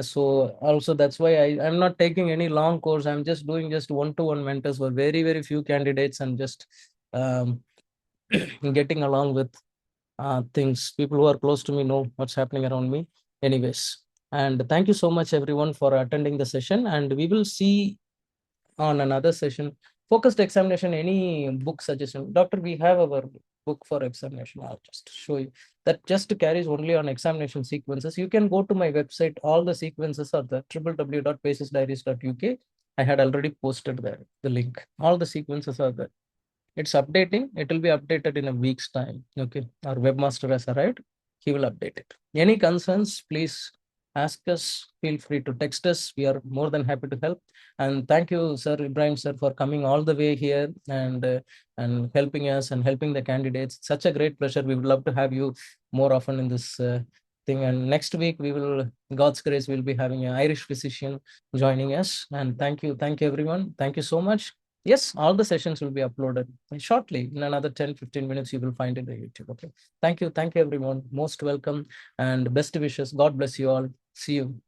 So also that's why I'm not taking any long course. I'm just doing just one-to-one mentors for very, very few candidates and just um, getting along with things. People who are close to me know what's happening around me. Anyways, and thank you so much everyone for attending the session. And we will see on another session. Focused examination, any book suggestion? Doctor, we have our book for examination. I'll just show you. That just carries only on examination sequences. You can go to my website. All the sequences are there. www.pacesdiaries.uk. I had already posted there, the link. All the sequences are there. It's updating. It will be updated in a week's time. Okay. Our webmaster has arrived. He will update it. Any concerns, please ask us. Feel free to text us. We are more than happy to help. And thank you, Sir Ibrahim, sir, for coming all the way here and helping us and helping the candidates. Such a great pleasure. We would love to have you more often in this thing. And next week, we will, God's grace, we'll be having an Irish physician joining us. And thank you everyone. Thank you so much. Yes, all the sessions will be uploaded shortly. In another 10-15 minutes, you will find it on YouTube. Okay. Thank you everyone. Most welcome and best wishes. God bless you all. See you.